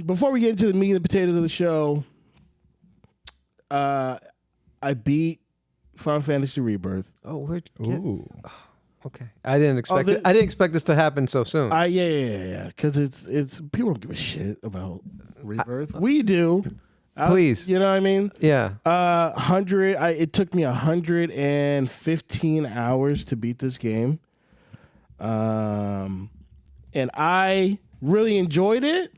Before we get into the meat and potatoes of the show, I beat Final Fantasy Rebirth. Oh, where'd you Ooh. Okay. I didn't expect it. I didn't expect this to happen so soon. Yeah. Because it's people don't give a shit about Rebirth. We do. Please. You know what I mean? Yeah. 100. It took me 115 hours to beat this game. And I really enjoyed it.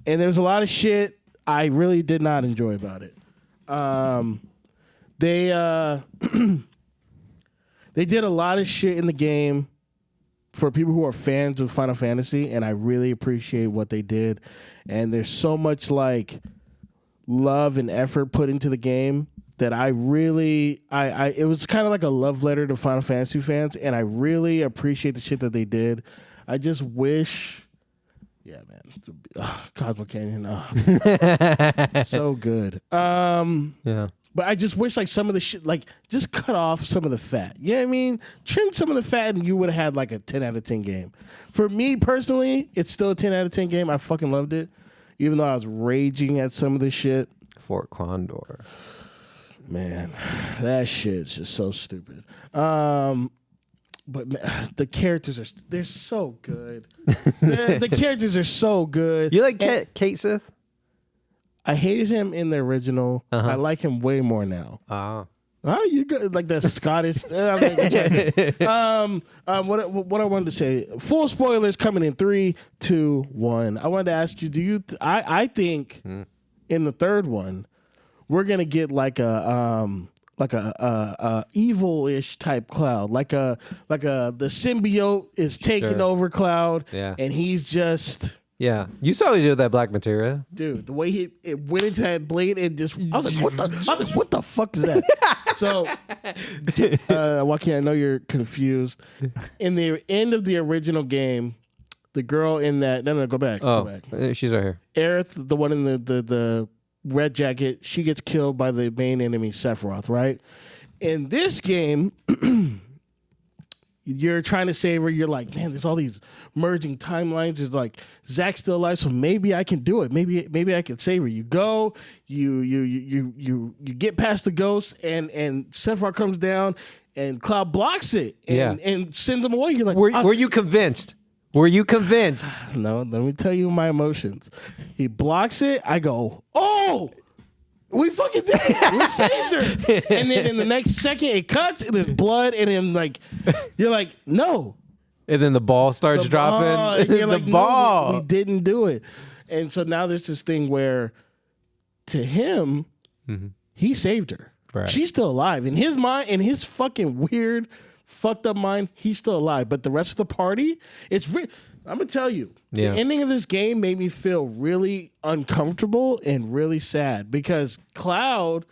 And there's a lot of shit I really did not enjoy about it. They did a lot of shit in the game for people who are fans of Final Fantasy, and I really appreciate what they did. And there's so much like love and effort put into the game that I really it was kind of like a love letter to Final Fantasy fans, and I really appreciate the shit that they did. I just wish, yeah, man, Cosmo Canyon, so good. Yeah. But I just wish like some of the shit, like just cut off some of the fat. You know what I mean? Trim some of the fat and you would have had like a 10 out of 10 game. For me personally, it's still a 10 out of 10 game. I fucking loved it. Even though I was raging at some of the shit. Fort Condor. Man, that shit's just so stupid. But man, the characters they're so good. The characters are so good. You like Kate Sith? I hated him in the original. I like him way more now. Oh, you good? Like that Scottish. What I wanted to say. Full spoilers coming in 3, 2, 1. I wanted to ask you: do you? I think in the third one, we're gonna get like a evil-ish type Cloud, like the symbiote is taking over Cloud, and he's just. Yeah, you saw what he did with that black materia, dude. The way it went into that blade and just, I was like, what the fuck is that? So, Joaquin, I know you're confused. In the end of the original game, the girl in that go back. She's right here. Aerith, the one in the red jacket, she gets killed by the main enemy Sephiroth, right? In this game. You're trying to save her. You're like, man, there's all these merging timelines. There's like Zack's still alive, so maybe I can do it. Maybe I can save her. You go, you get past the ghost, and Sephiroth comes down, and Cloud blocks it, and sends him away. You're like, were you convinced? Were you convinced? No, let me tell you my emotions. He blocks it. I go, oh. We fucking did it. We saved her. And then in the next second, it cuts, and there's blood, and then like, you're like, no. And then the ball starts dropping. You're like, the ball. No, we didn't do it. And so now there's this thing where, to him, he saved her. Right. She's still alive. In his mind, in his fucking weird, fucked up mind, he's still alive. But the rest of the party, I'm going to tell you, the ending of this game made me feel really uncomfortable and really sad because Cloud,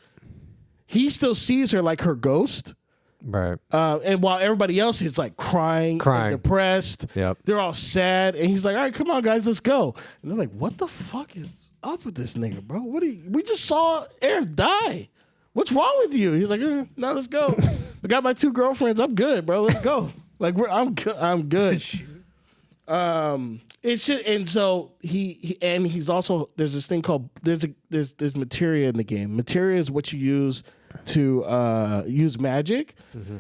he still sees her like her ghost. Right. And while everybody else is like crying. And depressed, they're all sad. And he's like, all right, come on, guys, let's go. And they're like, what the fuck is up with this nigga, bro? We just saw Aerith die. What's wrong with you? He's like, no, let's go. I got my 2 girlfriends. I'm good, bro. Let's go. Like I'm good. It's just, and so he's also, there's this thing called there's materia in the game. Materia is what you use to use magic,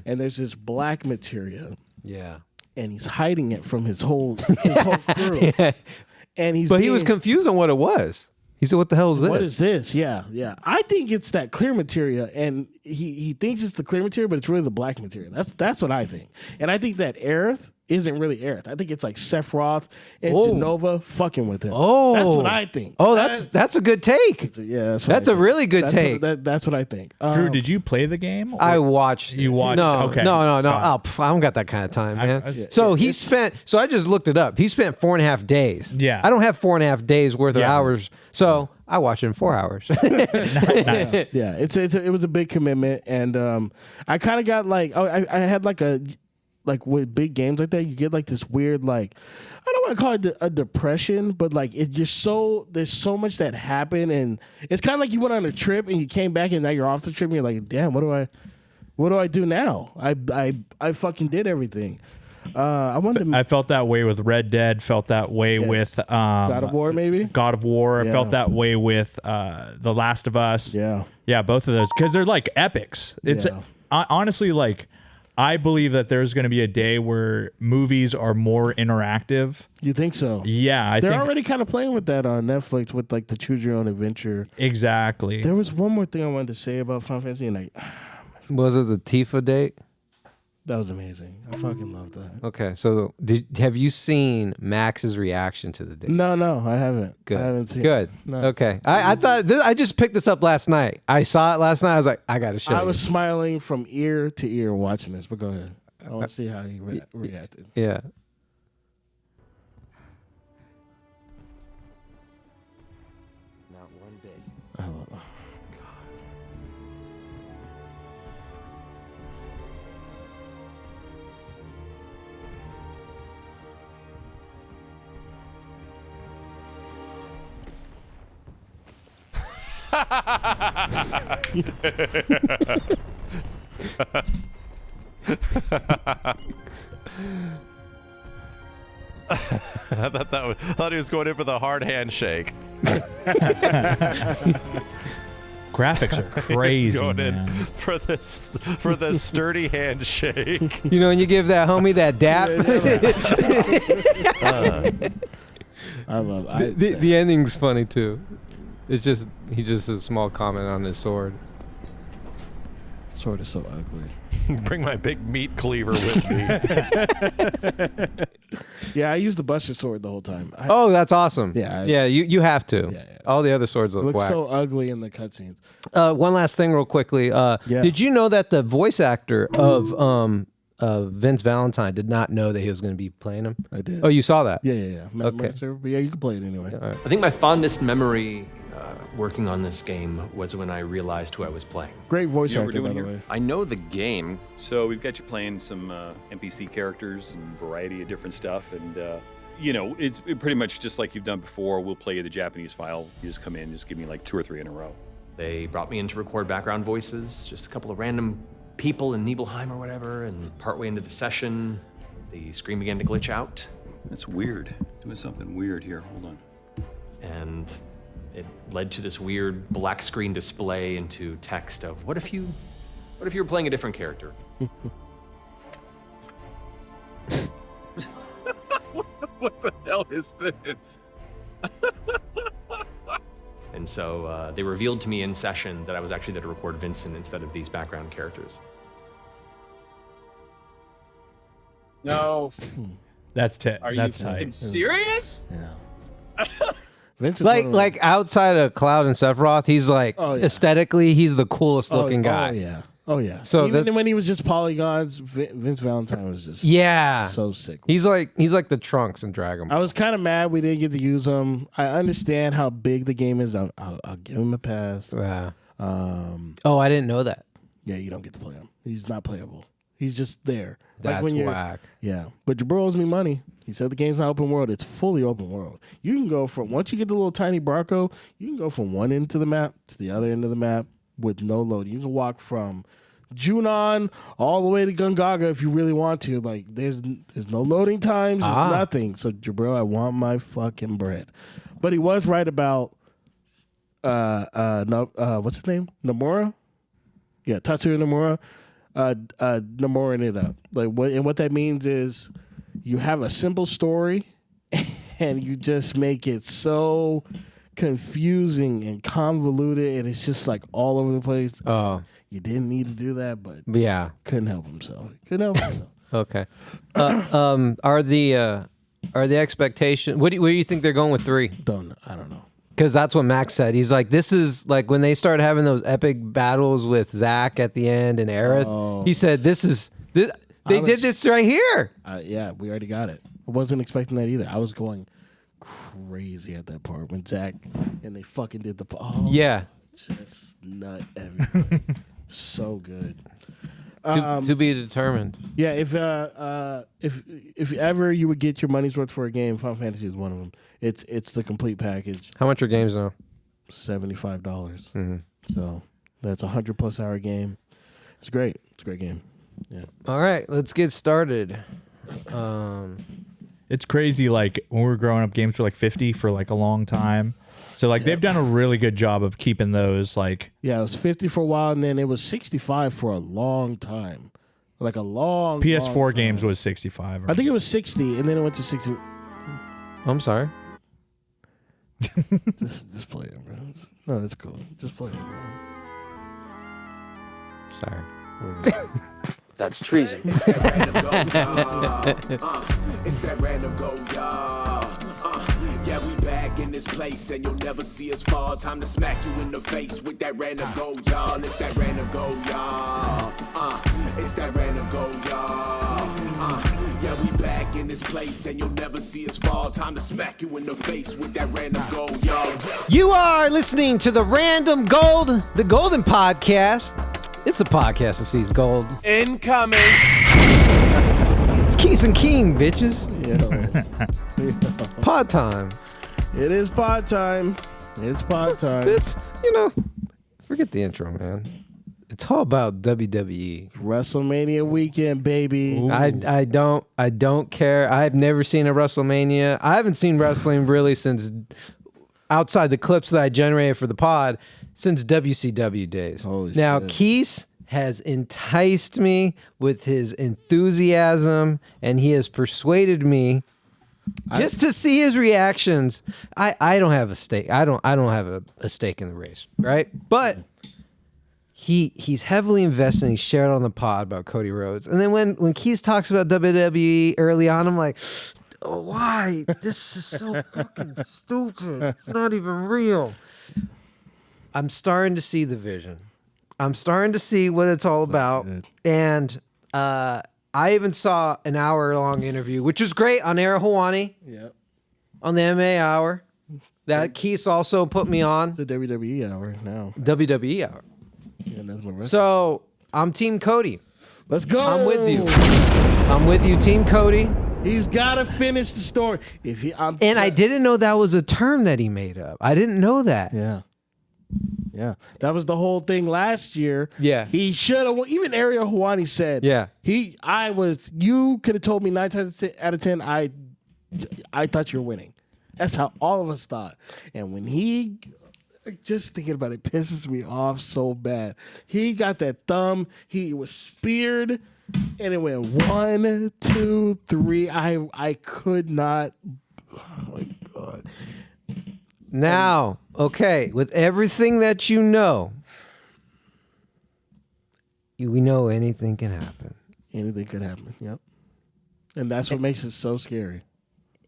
and there's this black materia. Yeah, and he's hiding it from his whole crew. And he was confused on what it was. He said, "What the hell is this? What is this?" Yeah. I think it's that clear materia, and he thinks it's the clear materia, but it's really the black materia. That's what I think, and I think that Aerith isn't really Aerith. I think it's like Sephiroth and Jenova fucking with him. Oh, that's what I think. Oh, that's a good take. That's a really good take. That's what I think. Drew, did you play the game? I watched. You watched? No, okay. no. I don't got that kind of time, man. So I just looked it up. He spent 4.5 days. Yeah. I don't have 4.5 days worth of hours, so I watched it in 4 hours. Nice. Yeah, it was a big commitment, and I kind of got like, I had like with big games like that, you get like this weird, like, I don't want to call it a depression, but like there's so much that happened, and it's kind of like you went on a trip and you came back and now you're off the trip and you're like, damn, what do I do now? I fucking did everything. I wanted to. I felt that way with Red Dead. Felt that way with God of War, maybe. God of War. Yeah. Felt that way with The Last of Us. Yeah. Yeah, both of those because they're like epics. It's honestly like I believe that there's going to be a day where movies are more interactive. You think so? Yeah, They're already kind of playing with that on Netflix with like the Choose Your Own Adventure. Exactly. There was one more thing I wanted to say about Final Fantasy, and Was it the Tifa date? that was amazing. I fucking love that. Okay, so have you seen Max's reaction to the date? No, I haven't. Good. I haven't seen. Good. No. Okay. I thought I just picked this up last night. I saw it last night. I was like, I gotta show you. I was smiling from ear to ear watching this, but go ahead. I want to see how he reacted. Yeah. Not one bit. I love, oh, I thought he was going in for the hard handshake. Graphics are crazy, going man. in for the sturdy handshake. You know, when you give that homie that dap, I love the ending's funny too. It's just a small comment on his sword. Sword is so ugly. Bring my big meat cleaver with me. Yeah, I used the Buster Sword the whole time. Oh, that's awesome. Yeah, you have to. Yeah. All the other swords It look looks whack. so ugly in the cutscenes. One last thing, real quickly. Did you know that the voice actor of Vince Valentine did not know that he was going to be playing him? I did. Oh, you saw that? Yeah. Okay. But yeah, you can play it anyway. All right. I think my fondest memory working on this game was when I realized who I was playing. Great voice You know what actor, we're by doing the here? way. I know the game, so we've got you playing some NPC characters and variety of different stuff, and it's pretty much just like you've done before. We'll play you the Japanese file. You just come in, just give me like 2 or 3 in a row. They brought me in to record background voices, just a couple of random people in Nibelheim or whatever, and partway into the session, the screen began to glitch out, That's weird. Doing something weird here. Hold on. and it led to this weird black screen display into text of, what if you were playing a different character? What the hell is this? And so they revealed to me in session that I was actually there to record Vincent instead of these background characters. No. That's Are that's you tight. serious? Yeah. Vince is one of Like outside of Cloud and Sephiroth, he's like aesthetically, he's the coolest looking guy. Oh yeah. So even when he was just polygons, Vince Valentine was just so sick. He's like the Trunks in Dragon Ball. I was kind of mad we didn't get to use him. I understand how big the game is. I'll give him a pass. Yeah. I didn't know that. Yeah, you don't get to play him. He's not playable. He's just there. That's whack. Yeah, but Jabir owes me money. He said the game's not open world. It's fully open world. You can go from, once you get the little tiny Bronco, you can go from one end of the map to the other end of the map with no loading. You can walk from Junon all the way to Gungaga if you really want to. Like, there's no loading times. There's nothing. So, Jabir, I want my fucking bread. But he was right about, what's his name? Nomura? Yeah, Tatsuya Nomura. Nomura it up. Like, what that means is you have a simple story and you just make it so confusing and convoluted, and it's just like all over the place. Oh, you didn't need to do that, but yeah, couldn't help himself. Couldn't help himself. Okay. Are the expectations? Where do you think they're going with 3? I don't know. Because that's what Max said. He's like, this is like when they started having those epic battles with Zack at the end and Aerith. He said, this. They did this right here. Yeah, we already got it. I wasn't expecting that either. I was going crazy at that part when Zack and they fucking did the. Yeah. Just nut everything. So good. To be determined. Yeah, if ever you would get your money's worth for a game, Final Fantasy is one of them. It's the complete package. How much are games now? $75. Mm-hmm. So that's a 100+ hour game. It's great. It's a great game. Yeah. All right, let's get started. It's crazy. Like when we were growing up, games were like 50 for like a long time. So like they've done a really good job of keeping those like. Yeah, it was 50 for a while, and then it was 65 for a long time. Like a long PS4 long games time. was 65. I think it was 60, and then it went to 60. I'm sorry. Just play it, bro. No, that's cool. Just play it, bro. Sorry. That's treason. It's that random go, y'all. Yeah, we back in this place, and you'll never see us fall. Time to smack you in the face with that random go, y'all. It's that random go, y'all. It's that random go, y'all. Yeah, we back in this place, and you'll never see us fall. Time to smack you in the face with that random go, y'all. You are listening to the Random Gold, the Golden Podcast. It's the podcast that sees gold. Incoming. It's Keys and Keen, bitches. Yeah. Pod time. It is pod time. It's pod time. It's, forget the intro, man. It's all about WWE. WrestleMania weekend, baby. I don't care. I've never seen a WrestleMania. I haven't seen wrestling really since outside the clips that I generated for the pod since WCW days. Holy now, shit. Keith has enticed me with his enthusiasm, and he has persuaded me just to see his reactions. I don't have a stake. I don't have a stake in the race, right? But he's heavily invested. He's shared on the pod about Cody Rhodes, and then when Keith talks about WWE early on, I'm like, oh, why? This is so fucking stupid. It's not even real. I'm starting to see the vision. I'm starting to see what it's all about. good. And I even saw an hour-long interview, which was great, on Era Hawani Yep. on the MA Hour. That Keith also put me on. It's the WWE hour now. WWE Hour. Yeah, that's my wrestling. So I'm Team Cody. Let's go. I'm with you. I'm with you, Team Cody. He's got to finish the story. If he, And I didn't know that was a term that he made up. I didn't know that. Yeah. Yeah. That was the whole thing last year. Yeah. He should have. Even Ariel Hawani said. Yeah. You could have told me 9 times out of 10, I thought you were winning. That's how all of us thought. And when he, just thinking about it pisses me off so bad. He got that thumb. He was speared. And it went 1, 2, 3. I could not. Oh my God. Now, okay, with everything that you know, we know anything can happen. Anything could happen. Yep. And that's what makes it so scary.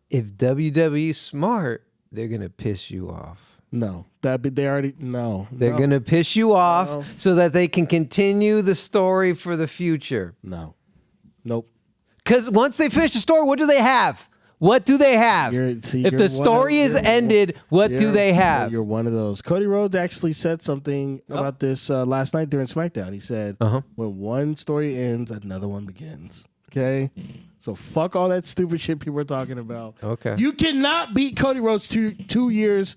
If WWE's smart, they're gonna piss you off. No, they're Gonna piss you off so that they can continue the story for the future. No. Nope. Because once they finish the story, what do they have? What do they have? If the story is ended, what do they have? You're one of those. Cody Rhodes actually said something about this last night during SmackDown. He said, when one story ends, another one begins. Okay? So fuck all that stupid shit people are talking about. Okay. You cannot beat Cody Rhodes two years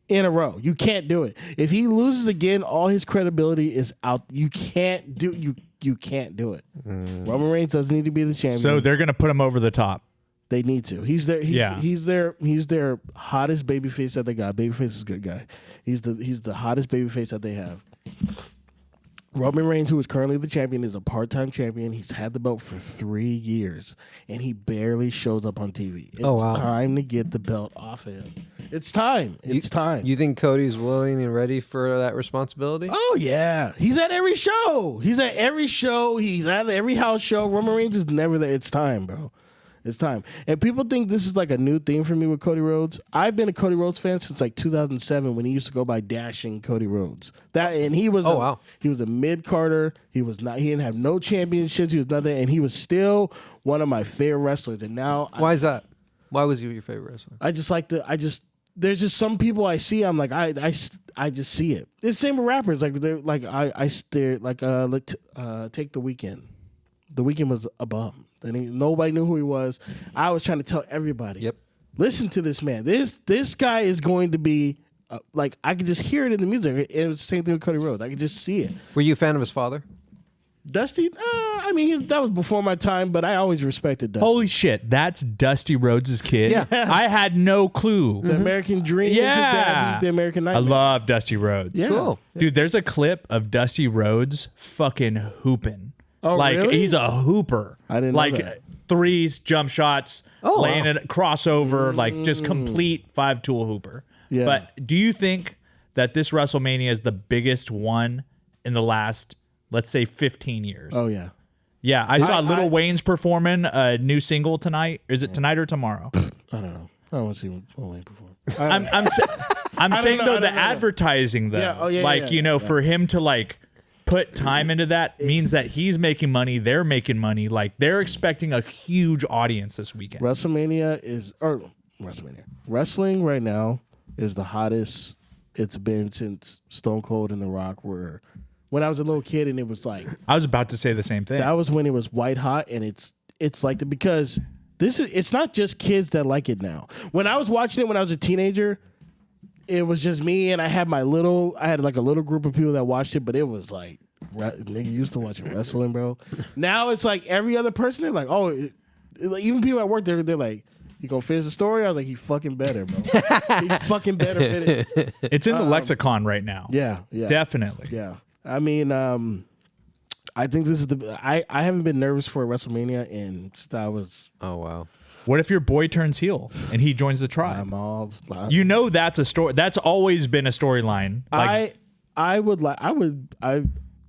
in a row. You can't do it. If he loses again, all his credibility is out. You can't do it. Roman Reigns doesn't need to be the champion. So they're gonna put him over the top. They need to. He's their hottest babyface that they got. Babyface is a good guy. He's the hottest babyface that they have. Roman Reigns, who is currently the champion, is a part-time champion. He's had the belt for 3 years, and he barely shows up on TV. It's time to get the belt off of him. It's time. It's time. You think Cody's willing and ready for that responsibility? Oh, yeah. He's at every show. He's at every house show. Roman Reigns is never there. It's time, bro. It's time. And people think this is like a new thing for me with Cody Rhodes. I've been a Cody Rhodes fan since like 2007 when he used to go by Dashing Cody Rhodes. He was he was a mid-carder. He didn't have no championships. He was nothing, and he was still one of my favorite wrestlers. And now Why is that? Why was he your favorite wrestler? There's just some people I see. I'm like I just see it. It's the same with rappers. Like Take The Weeknd. The Weeknd was a bum. Nobody knew who he was. I was trying to tell everybody. Yep. Listen to this man. This guy is going to be I could just hear it in the music. It was the same thing with Cody Rhodes. I could just see it. Were you a fan of his father? Dusty, I I mean, that was before my time, but I always respected Dusty. Holy shit, that's Dusty Rhodes' kid. Yeah. I had no clue. The American Dream. Yeah. His dad, he's the American I Nightmare. love Dusty Rhodes. Yeah. Cool. Dude, there's a clip of Dusty Rhodes fucking hooping. Oh, like really? he's a hooper. I didn't know like that. threes, jump shots, Oh, laying wow. it crossover, like just complete 5-tool hooper. Yeah. But do you think that this WrestleMania is the biggest one in the last, let's say, 15 years? Oh, yeah. Yeah, I saw I- Lil Wayne's performing a new single tonight. Is it tonight or tomorrow? I don't know. I don't want to see Lil Wayne perform. I'm saying know, though I the don't know. advertising though, Yeah, oh, yeah, like yeah, you know, yeah. for him to like put time into that means that he's making money, they're making money, like they're expecting a huge audience this weekend. Wrestling right now is the hottest it's been since Stone Cold and The Rock were. When I was a little kid, and it was like I was about to say the same thing. that was when it was white hot, and it's like because it's not just kids that like it now. When I was watching it when I was a teenager, it was just me, and I had like a little group of people that watched it, but it was like nigga used to watching wrestling, bro. Now it's like every other person. They're like, oh, like, even people at work, they're like, you gonna finish the story? I was like, he fucking better, bro. He fucking better finish. It's in the lexicon right now. Yeah, Definitely. yeah. I mean, I think this is I haven't been nervous for a WrestleMania since I was. Oh wow. What if your boy turns heel and he joins the tribe? I'm all. You know that's a story. That's always been a storyline. Like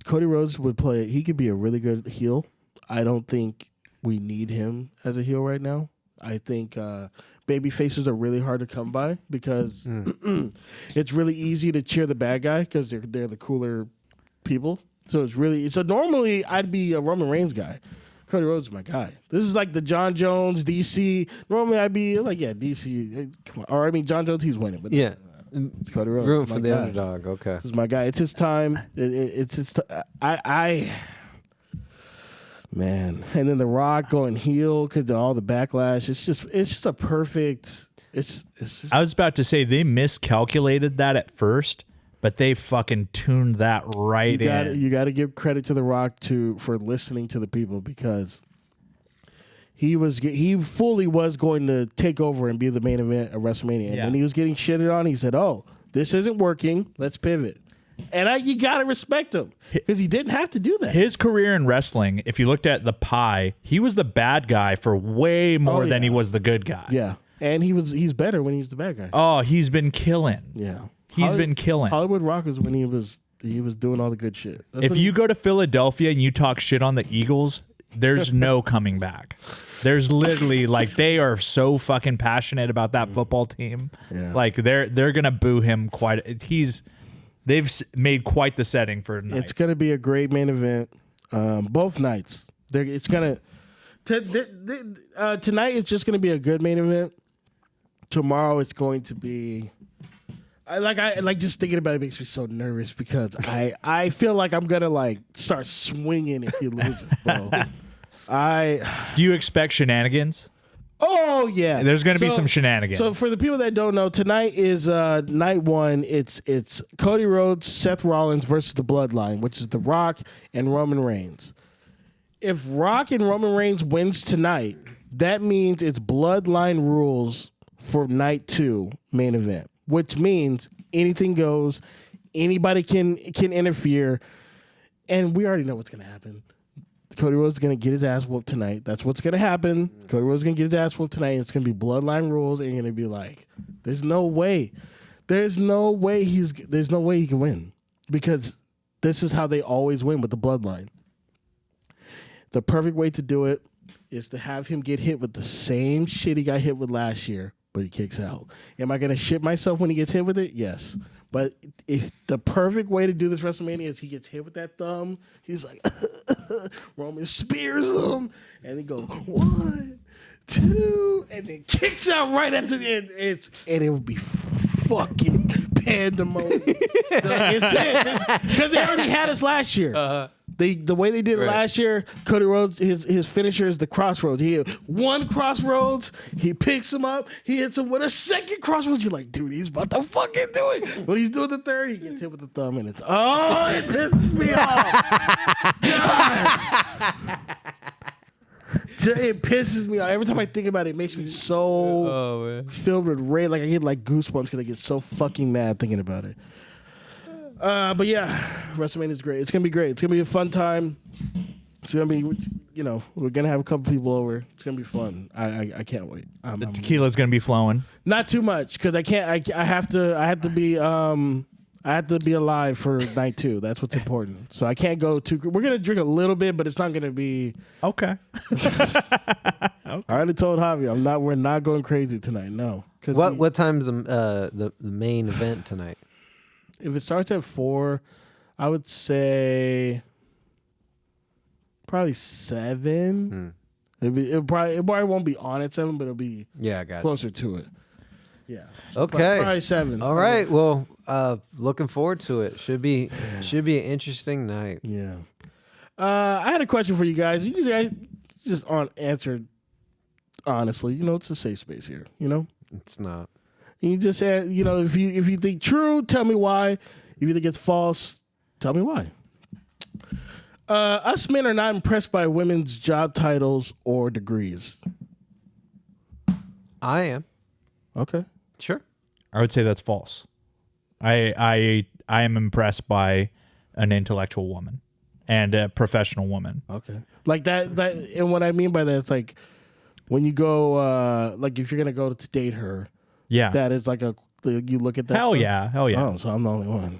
Cody Rhodes would play. He could be a really good heel. I don't think we need him as a heel right now. I think baby faces are really hard to come by because it's really easy to cheer the bad guy because they're the cooler people. So normally I'd be a Roman Reigns guy. Cody Rhodes is my guy. This is like the John Jones DC. Normally I'd be like, yeah, DC. Come on. Or I mean, John Jones, he's winning, but Yeah. it's Cody Rhodes. Room my for the guy. underdog. Okay. This is my guy. It's his time. It's his. Man, and then The Rock going heel because of all the backlash. It's just a perfect. It's just. I was about to say they miscalculated that at first, but they fucking tuned that right in. You got to give credit to The Rock for listening to the people because he fully was going to take over and be the main event of WrestleMania. And Yeah. when he was getting shitted on, he said, "Oh, this isn't working. Let's pivot." And you got to respect him because he didn't have to do that. His career in wrestling, if you looked at the pie, he was the bad guy for way more than yeah. he was the good guy. Yeah, and he's better when he's the bad guy. Oh, he's been killing. Yeah, He's been killing. Hollywood Rockers when he was doing all the good shit. That's If when you go to Philadelphia and you talk shit on the Eagles, there's no coming back. There's literally like they are so fucking passionate about that football team. Yeah. Like they're gonna boo him quite. They've made quite the setting for tonight. it's gonna be a great main event, both nights. It's gonna tonight. It's just gonna be a good main event. Tomorrow it's going to be. I like just thinking about it makes me so nervous because I feel like I'm gonna like start swinging if he loses, bro. Do you expect shenanigans? Oh yeah, There's gonna be some shenanigans. So for the people that don't know, tonight is night one. It's Cody Rhodes, Seth Rollins versus the Bloodline, which is The Rock and Roman Reigns. If Rock and Roman Reigns wins tonight, that means it's Bloodline rules for night 2 main event, which means anything goes, anybody can interfere, and we already know what's gonna happen. Cody Rhodes is going to get his ass whooped tonight. That's what's going to happen. Cody Rhodes is going to get his ass whooped tonight. And it's going to be Bloodline rules. And you're going to be like, there's no way. There's no way he can win. Because this is how they always win with the Bloodline. The perfect way to do it is to have him get hit with the same shit he got hit with last year, but he kicks out. Am I going to shit myself when he gets hit with it? Yes. But if the perfect way to do this WrestleMania is he gets hit with that thumb, he's like, Roman spears him, and he goes 1, 2, and then kicks out right at the end. And it would be fucking pandemonium. Because they already had us last year. The way they did it Right. last year, Cody Rhodes, his finisher is the crossroads. He hit one crossroads, he picks him up, he hits him with a second crossroads. You're like, dude, he's about to fucking do it. When he's doing the third, he gets hit with the thumb, and it pisses me off. God. It pisses me off. Every time I think about it, it makes me so filled with rage. Like I get like goosebumps because I get so fucking mad thinking about it. But yeah, WrestleMania is great. It's gonna be great. It's gonna be a fun time. It's gonna be, we're gonna have a couple people over. It's gonna be fun. I can't wait. The tequila's gonna be flowing. Not too much because I can't. I have to be. I have to be alive for night 2. That's what's important. So I can't go too. We're gonna drink a little bit, but it's not gonna be. Okay. I already told Javi we're not going crazy tonight. No. What time's the main event tonight? If it starts at 4, I would say probably 7. It probably won't be on at 7, but it'll be I got closer to it. Yeah. Okay. Probably 7. All right. Well, looking forward to it. Should be an interesting night. Yeah. I had a question for you guys. You guys just answered honestly. It's a safe space here. It's not. You just said, if you think true, tell me why. If you think it's false, tell me why. Us men are not impressed by women's job titles or degrees. I am. Okay. Sure. I would say that's false. I am impressed by an intellectual woman and a professional woman. Okay. Like that, and what I mean by that is like when you go, like if you're gonna go to date her, Yeah. that is like you look at that. Hell stuff? yeah. Hell yeah. Oh, so I'm the only one.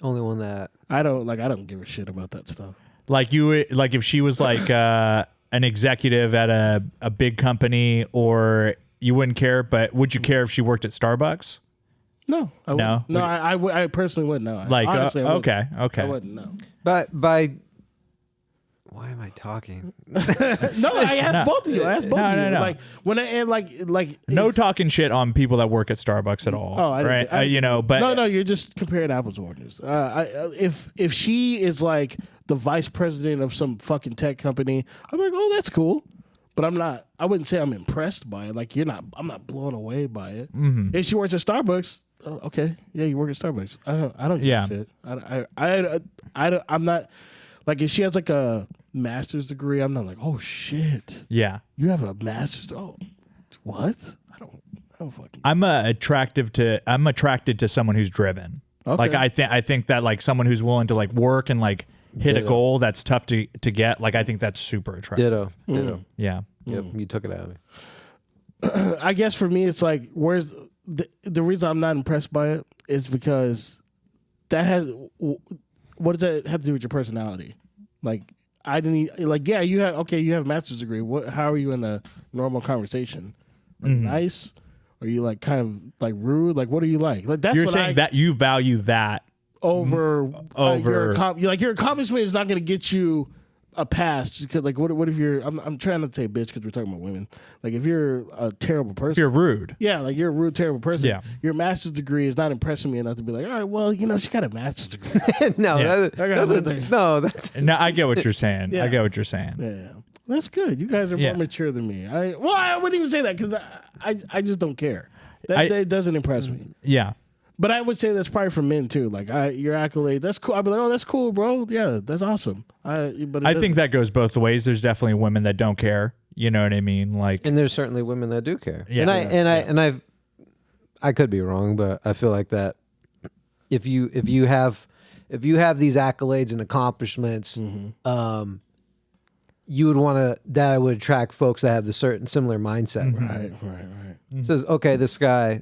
Only one that. I don't give a shit about that stuff. Like if she was like an executive at a big company, or you wouldn't care, but would you care if she worked at Starbucks? No. I No? wouldn't. No, I personally wouldn't. No. Like, honestly, I wouldn't. okay. I wouldn't. No. But by. Why am I talking? No, I asked both of you. I asked both of you. No. Like when and like No talking shit on people that work at Starbucks at all. Oh, I didn't- right? But no, you're just comparing apples to oranges. If she is like the vice president of some fucking tech company, I'm like, oh, that's cool. But I'm not. I wouldn't say I'm impressed by it. Like I'm not blown away by it. Mm-hmm. If she works at Starbucks, okay, yeah, you work at Starbucks. I don't give a shit. I'm not like if she has like a master's degree. I'm not like, oh shit, yeah. you have a master's. Oh, what? I don't fucking. I'm attracted to someone who's driven. Okay. Like I think that like someone who's willing to like work and like hit a Ditto. goal that's tough to get. Like I think that's super attractive. Ditto. Yeah. Yep. You took it out of me. I guess for me, it's like where's the reason I'm not impressed by it is because that has what does that have to do with your personality? Like I didn't like you have a master's degree. How are you in a normal conversation? Like, nice? Are you like kind of like rude? Like what are you like? Like that's You're what saying that you value that over over- your accomplishment is not going to get you a pass because like what if you're I'm trying not to say bitch because we're talking about women. Like if you're a terrible person, if you're rude. yeah, like you're a rude, terrible person. Yeah. Your master's degree is not impressing me enough to be like, all right, well, she got a master's degree. No, Yeah. No, I get what you're saying. Yeah. I get what you're saying. Yeah, that's good. You guys are Yeah. more mature than me. I wouldn't even say that because I just don't care. That doesn't impress me. Yeah. But I would say that's probably for men too. Like your accolade, that's cool. I'd be like, oh, that's cool, bro. Yeah, that's awesome. I think that goes both ways. There's definitely women that don't care. You know what I mean? Like, And there's certainly women that do care. Yeah. I could be wrong, but I feel like that if you have these accolades and accomplishments, you would want to that would attract folks that have the certain similar mindset. right. Says, okay, this guy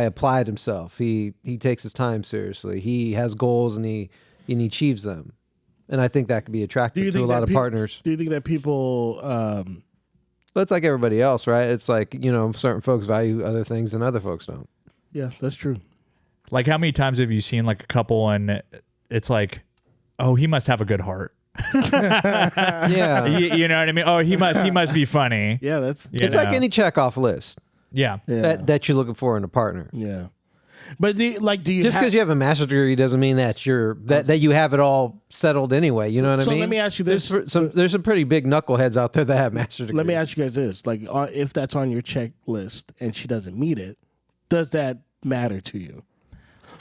applied himself. He takes his time seriously. He has goals and he achieves them. And I think that could be attractive to a lot of partners. Do you think that people? But it's like everybody else, right? It's like, certain folks value other things and other folks don't. Yeah, that's true. like how many times have you seen like a couple and it's like, oh, he must have a good heart. Yeah. You know what I mean? Oh, he must be funny. Yeah, that's You It's know? like any checkoff list Yeah. yeah. that you're looking for in a partner. Yeah. But do you Just because you have a master's degree doesn't mean that that you have it all settled anyway. You know what I So mean? let me ask you this. There's some pretty big knuckleheads out there that have master's degrees. Let me ask you guys this: like, if that's on your checklist and she doesn't meet it, does that matter to you?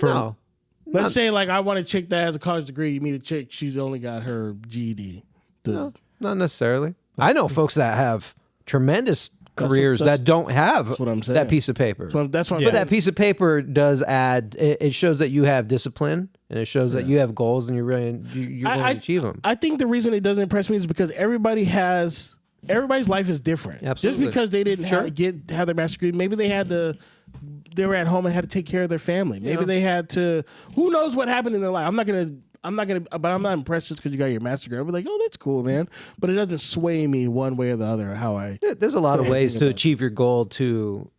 No. Let's say, like, I want a chick that has a college degree. You meet a chick, she's only got her GED. No, not necessarily. I know folks that have tremendous careers that's- that don't have what I'm saying. that piece of paper. That's what I'm But saying. that piece of paper does add. It shows that you have discipline, and it shows that you have goals, and you're willing to achieve them. I think the reason it doesn't impress me is because everybody's life is different. Absolutely. Just because they didn't have their master's degree, maybe they were at home and had to take care of their family. Maybe they had to. Who knows what happened in their life? I'm not gonna. But I'm not impressed just because you got your master's degree. I'll be like, oh, that's cool, man. But it doesn't sway me one way or the other. How I. There's a lot of ways to achieve your goal to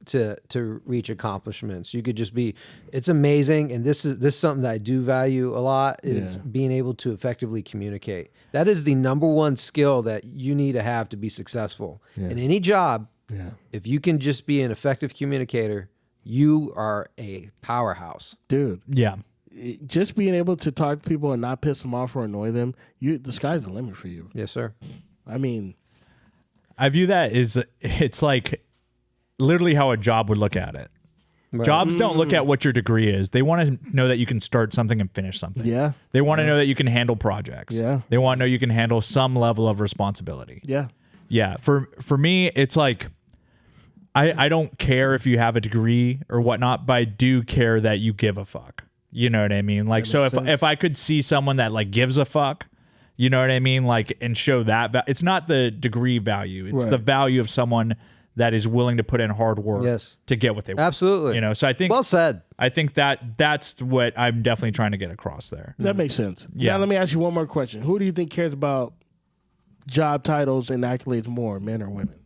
reach accomplishments. You could just be. It's amazing, and this is something that I do value a lot is being able to effectively communicate. That is the number one skill that you need to have to be successful in any job. Yeah. If you can just be an effective communicator, you are a powerhouse. Dude, Yeah. just being able to talk to people and not piss them off or annoy them, the sky's the limit for you. Yes, sir. I mean, I view that as it's like literally how a job would look at it. Jobs don't look at what your degree is. They want to know that you can start something and finish something. Yeah. They want to know that you can handle projects. Yeah. They want to know you can handle some level of responsibility. yeah. Yeah. For me, it's like I don't care if you have a degree or whatnot, but I do care that you give a fuck. You know what I mean? Like, so if I could see someone that like gives a fuck, you know what I mean? Like, and show that it's not the degree value. It's the value of someone that is willing to put in hard work to get what they want. Absolutely. You know, so I think Well said. I think that's what I'm definitely trying to get across there. That makes sense. Yeah. Now, let me ask you one more question. Who do you think cares about job titles and accolades more, men or women?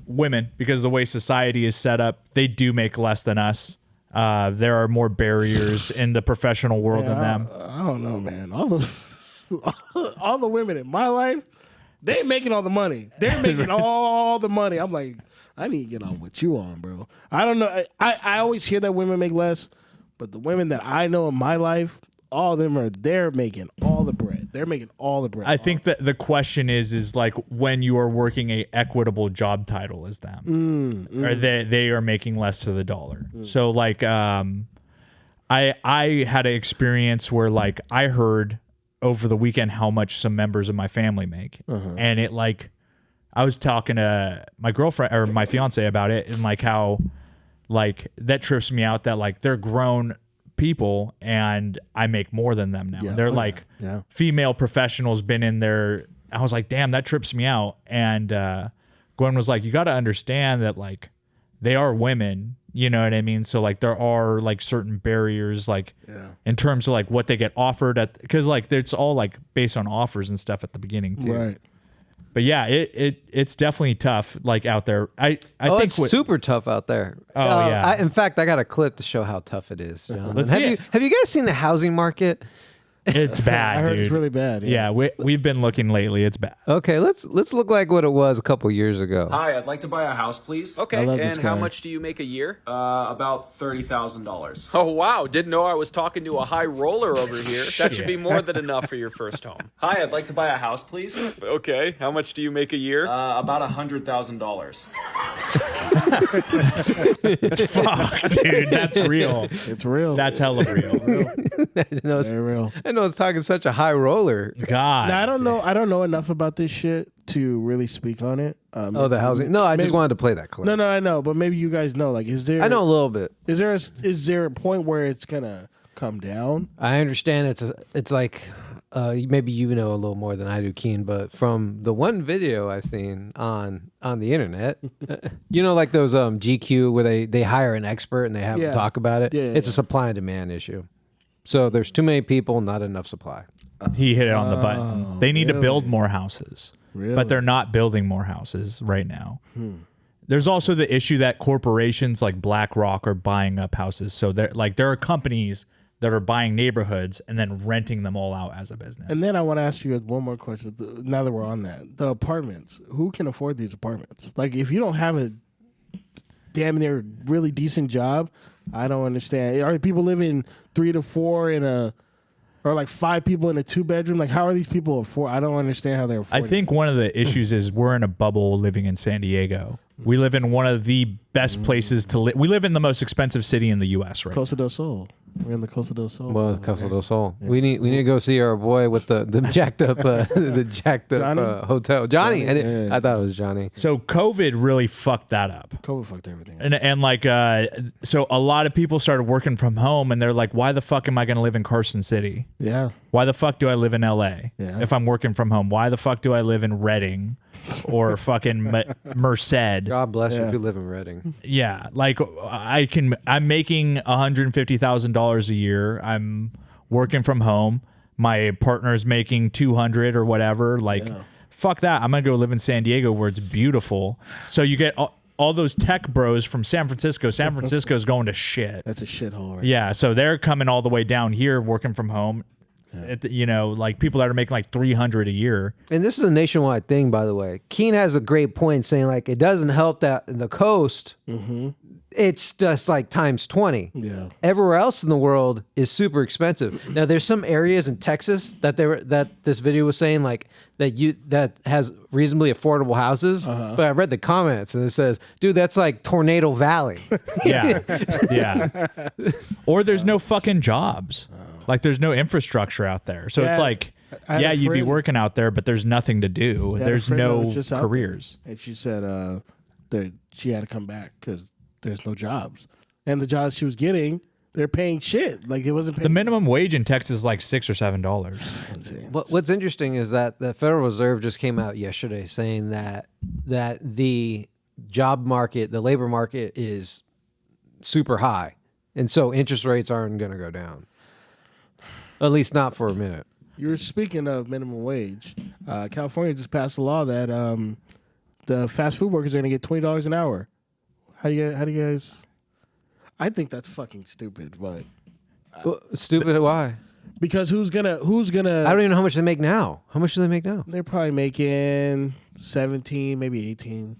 Women, because the way society is set up, they do make less than us. There are more barriers in the professional world than them. I don't know, man. All the women in my life, they ain't making all the money. They're making all the money. I'm like, I need to get on what you on, bro. I don't know. I always hear that women make less, but the women that I know in my life, all of them they're making all the bread. They're making all the bread. I think that the question is like when you are working a equitable job title as them, or they are making less to the dollar. So like, I had an experience where like I heard over the weekend how much some members of my family make, and it like I was talking to my girlfriend or my fiance about it, and like how like that trips me out that like they're grown people and I make more than them now. They're like female professionals been in there. I was like, damn, that trips me out. And Gwen was like, you got to understand that like they are women, you know what I mean? So like there are like certain barriers like in terms of like what they get offered at, because like it's all like based on offers and stuff at the beginning too. right. But yeah, it's definitely tough like out there. I think It's super tough out there. Oh, yeah. In fact, I got a clip to show how tough it is, John. Let's see it. Have you guys seen the housing market? it's bad. I heard dude. it's really bad. Yeah, we've been looking lately. It's bad. Okay, let's look like what it was a couple years ago. Hi, I'd like to buy a house, please. Okay, I love this and how guy. much do you make a year? About $30,000. Oh, wow. Didn't know I was talking to a high roller over here. That should be more than enough for your first home. Hi, I'd like to buy a house, please. Okay, how much do you make a year? About $100,000. Fuck, dude, that's real. It's real. That's hella real. I know it's, very real. I know it's talking such a high roller. God. Now, I don't know enough about this shit to really speak on it. Oh, the housing. No, I just wanted to play that clip. No, I know, but maybe you guys know. Like, is there? I know a little bit. Is there a point where it's gonna come down? I understand it's like maybe you know a little more than I do, Keen, but from the one video I've seen on the internet, you know, like those GQ where they hire an expert and they have them talk about it. Yeah, It's a supply and demand issue. So there's too many people, not enough supply. He hit it on the button. They need to build more houses, but they're not building more houses right now. There's also the issue that corporations like BlackRock are buying up houses. So there are companies that are buying neighborhoods and then renting them all out as a business. And then I want to ask you one more question. Now that we're on that, the apartments. Who can afford these apartments? Like, if you don't have damn near really decent job. I don't understand. Are people living 3 to 4 in a, or like 5 people in a 2-bedroom? Like, how are these people afford? I don't understand how they're affording. I think one of the issues is we're in a bubble living in San Diego. We live in one of the best places to live. We live in the most expensive city in the U.S. right Costa del Sol. We're in the Costa del Sol. Well, Costa del Sol. Yeah. We need to go see our boy with the jacked up hotel. Johnny. I thought it was Johnny. So COVID really fucked that up. COVID fucked everything. And like so a lot of people started working from home, and they're like, why the fuck am I going to live in Carson City? Yeah. Why the fuck do I live in LA Yeah. if I'm working from home? Why the fuck do I live in Redding or fucking Merced? God bless you if you live in Redding. Yeah, like I'm making $150,000 a year. I'm working from home. My partner's making 200 or whatever. Like, fuck that. I'm gonna go live in San Diego where it's beautiful. So you get all those tech bros from San Francisco. San Francisco's going to shit. That's a shithole. Right? Yeah, so they're coming all the way down here working from home. You know, like people that are making like 300 a year. And this is a nationwide thing, by the way. Keen has a great point saying like it doesn't help that in the coast. It's just like times 20. Yeah. Everywhere else in the world is super expensive. Now there's some areas in Texas that this video was saying like that has reasonably affordable houses. But I read the comments and it says, dude, that's like Tornado Valley. Yeah. Yeah. Or there's no fucking jobs. Like there's no infrastructure out there. So it's like, yeah, you'd be working out there, but there's nothing to do. There's no careers. And she said that she had to come back because there's no jobs. And the jobs she was getting, they're paying shit. Like it wasn't paying. The minimum wage in Texas is like $6 or $7. What's interesting is that the Federal Reserve just came out yesterday saying that the job market, the labor market is super high. And so interest rates aren't going to go down. At least not for a minute. You're speaking of minimum wage. California just passed a law that the fast food workers are going to get $20 an hour. How do you guys? I think that's fucking stupid, but stupid. Why? Because who's gonna? I don't even know how much they make now. How much do they make now? They're probably making 17, maybe 18,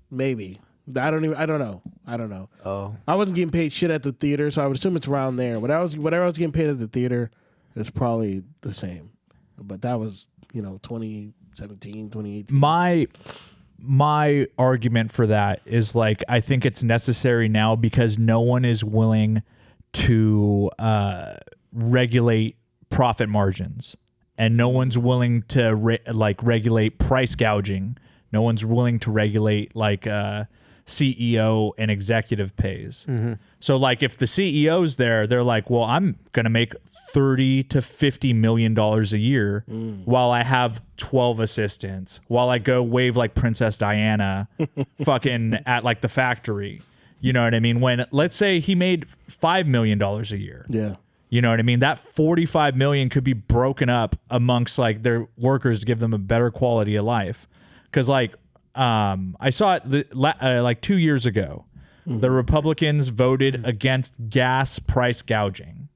maybe. I don't know. Oh, I wasn't getting paid shit at the theater, so I would assume it's around there. Whatever I was getting paid at the theater is probably the same. But that was 2017, 2018. My argument for that is like I think it's necessary now because no one is willing to regulate profit margins, and no one's willing to regulate price gouging. No one's willing to regulate like CEO and executive pays. So like if the CEO's there, they're like, well, I'm going to make $30 to $50 million a year while I have 12 assistants, while I go wave like Princess Diana fucking at like the factory. You know what I mean? When let's say he made $5 million a year. Yeah. You know what I mean? That $45 million could be broken up amongst like their workers to give them a better quality of life. Cause like, I saw it like 2 years ago. The Republicans voted against gas price gouging.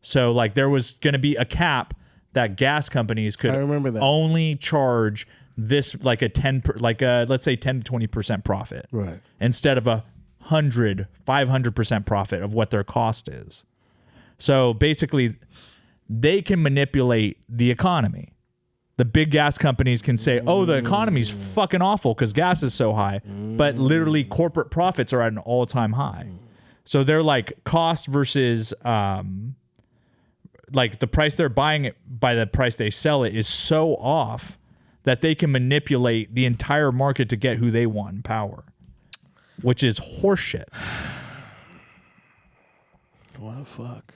So like there was going to be a cap that gas companies could only charge this like let's say 10 to 20% profit. Right. Instead of 500% profit of what their cost is. So basically they can manipulate the economy. The big gas companies can say, oh, the economy's fucking awful because gas is so high. But literally corporate profits are at an all-time high. So they're like cost versus like the price they're buying it by the price they sell it is so off that they can manipulate the entire market to get who they want in power, which is horseshit. Well, fuck.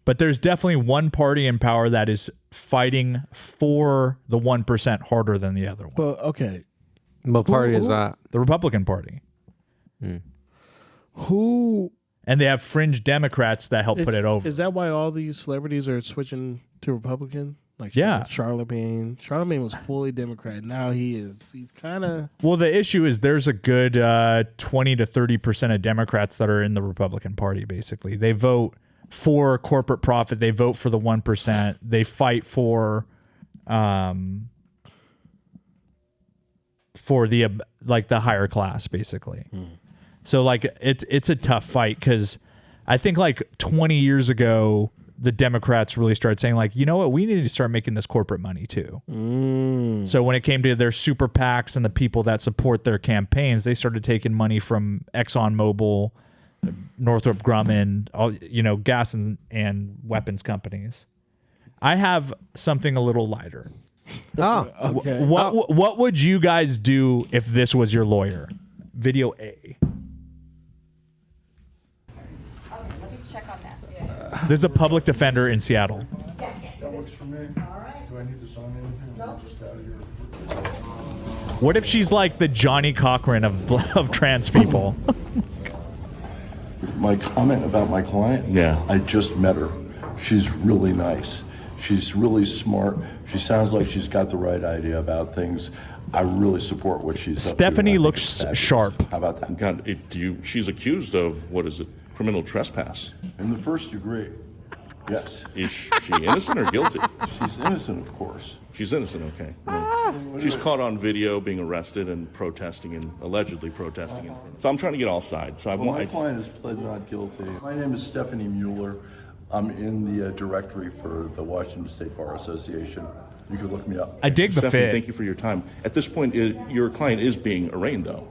But there's definitely one party in power that is fighting for the 1% harder than the other one. But okay, what party is that? The Republican Party. Who? And they have fringe Democrats that help put it over. Is that why all these celebrities are switching to Republican? Like Charlemagne. Charlemagne was fully Democrat. Now he's kind of. Well, the issue is there's a good 20 to 30% of Democrats that are in the Republican Party, basically. They vote for corporate profit. They vote for the 1%. They fight for the like the higher class, basically. So like it's a tough fight because I think like 20 years ago, the Democrats really started saying like, you know what, we need to start making this corporate money too. So when it came to their super PACs and the people that support their campaigns, they started taking money from ExxonMobil, Northrop Grumman, all, you know, gas and weapons companies. I have something a little lighter. Oh, Okay. What would you guys do if this was your lawyer? Video A. Let me check on that. There's a public defender in Seattle. That works for me. Do I need to sign anything? No. Just out of here. What if she's like the Johnny Cochran of trans people? My comment about my client? Yeah. I just met her. She's really nice. She's really smart. She sounds like she's got the right idea about things. I really support what she's up to, Stephanie and I think looks it's fabulous. sharp. How about that? God, she's accused of, what is it, criminal trespass. In the first degree, yes. Is she innocent or guilty? She's innocent, of course. She's innocent, okay. She's caught on video being arrested and protesting and allegedly protesting. So I'm trying to get all sides. So Well, my client has pled not guilty. My name is Stephanie Mueller. I'm in the directory for the Washington State Bar Association. You can look me up. I dig the Stephanie, fit. thank you for your time. At this point, your client is being arraigned, though.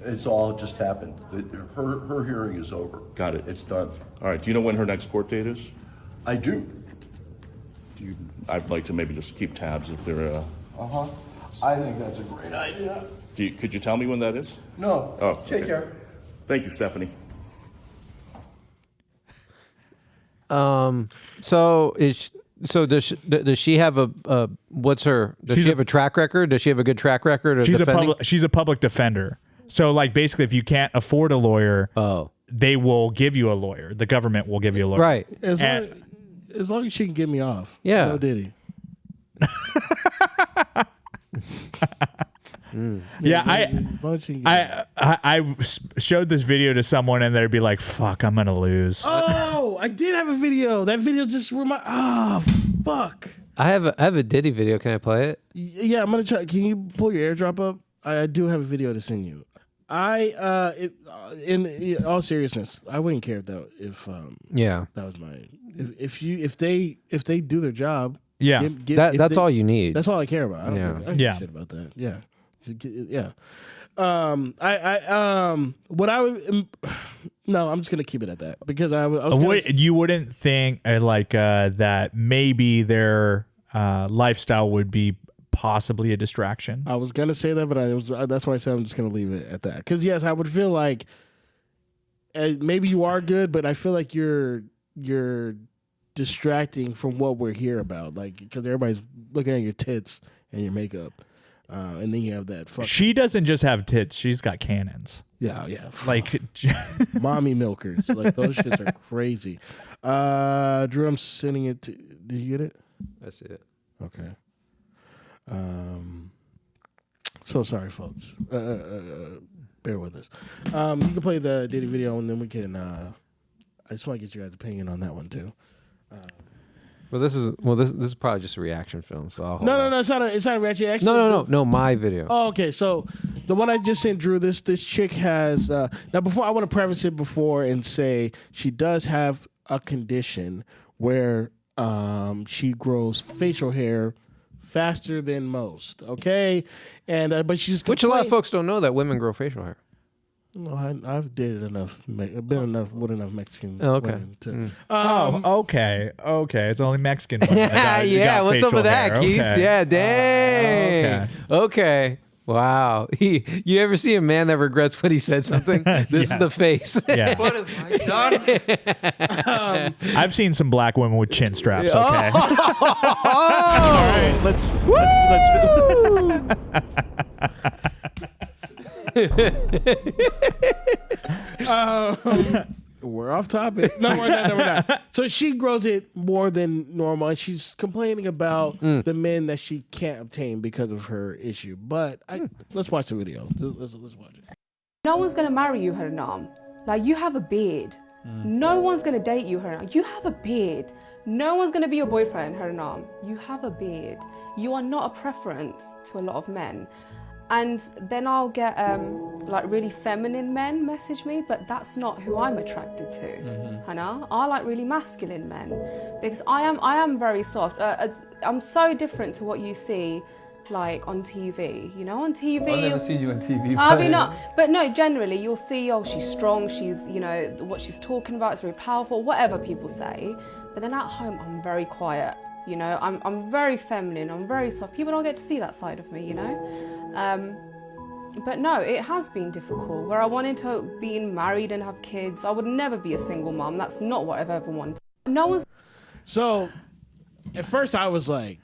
It's all just happened. Her hearing is over. Got it. It's done. All right. Do you know when her next court date is? I do. I'd like to maybe just keep tabs if they're. I think that's a great idea. Could you tell me when that is? No. Oh, Take okay. care. Thank you, Stephanie. So does she have a what's her? Does she have a track record? Does she have a good track record of defending? She's a public defender. So like basically, if you can't afford a lawyer, they will give you a lawyer. The government will give you a lawyer. Right. As long as she can get me off. Yeah. No Diddy. Yeah, As long as she can get I showed this video to someone and they'd be like, "Fuck, I'm gonna lose." Oh, I did have a video. That video just reminded. Oh, fuck. I have a Diddy video. Can I play it? Yeah, I'm gonna try. Can you pull your AirDrop up? I do have a video to send you. In all seriousness, I wouldn't care if that was my if they do their job. Yeah, that's all you need. That's all I care about. I don't give a shit about that. Yeah. Yeah. What I would no, I'm just gonna keep it at that because I was you wouldn't think that maybe their lifestyle would be possibly a distraction. I was gonna say that, but that's why I said I'm just gonna leave it at that. Because yes, I would feel like maybe you are good, but I feel like you're distracting from what we're here about. Like because everybody's looking at your tits and your makeup, and then you have that. She doesn't just have tits; she's got cannons. Yeah. Like mommy milkers. Like those shits are crazy. Drew, I'm sending it to. Did you get it? I see it. Okay. So sorry, folks. Bear with us. You can play the Diddy video, and then we can. I just want to get your guys' opinion on that one too. This is probably just a reaction film. So I'll hold No, on. it's not a reaction. Actually, No, my video. Oh, okay. So the one I just sent Drew, this chick has now. Before I want to preface it before and say she does have a condition where she grows facial hair faster than most. Okay, and but she's Which a lot of folks don't know that women grow facial hair. No, I've dated enough, been with enough Mexican. Oh, okay. Women to, okay. It's only Mexican. Women that got Yeah, what's up facial with that, hair. Keith? Okay. Yeah, dang. Okay. Wow. You ever see a man that regrets when he said something? This is the face. Yeah. What have I done? I've seen some black women with chin straps. Okay. All right, let's. We're off topic. No, we're not. So she grows it more than normal, and she's complaining about the men that she can't obtain because of her issue. But let's watch the video. Let's watch it. No one's gonna marry you, Haranam. Like, you have a beard. No one's gonna date you, Haranam. You have a beard. No one's gonna be your boyfriend, Haranam. You have a beard. You are not a preference to a lot of men. And then I'll get like really feminine men message me, but that's not who I'm attracted to. Hannah, I like really masculine men because I am very soft. I'm so different to what you see like on TV. You know, on TV. I've never seen you on TV. I mean, but no, generally you'll see, oh, she's strong, she's, you know, what she's talking about is very powerful, whatever people say. But then at home, I'm very quiet. You know, I'm very feminine, I'm very soft. People don't get to see that side of me, you know? But no, it has been difficult. Where I wanted to be married and have kids, I would never be a single mom. That's not what I've ever wanted. No one's... So, at first I was like,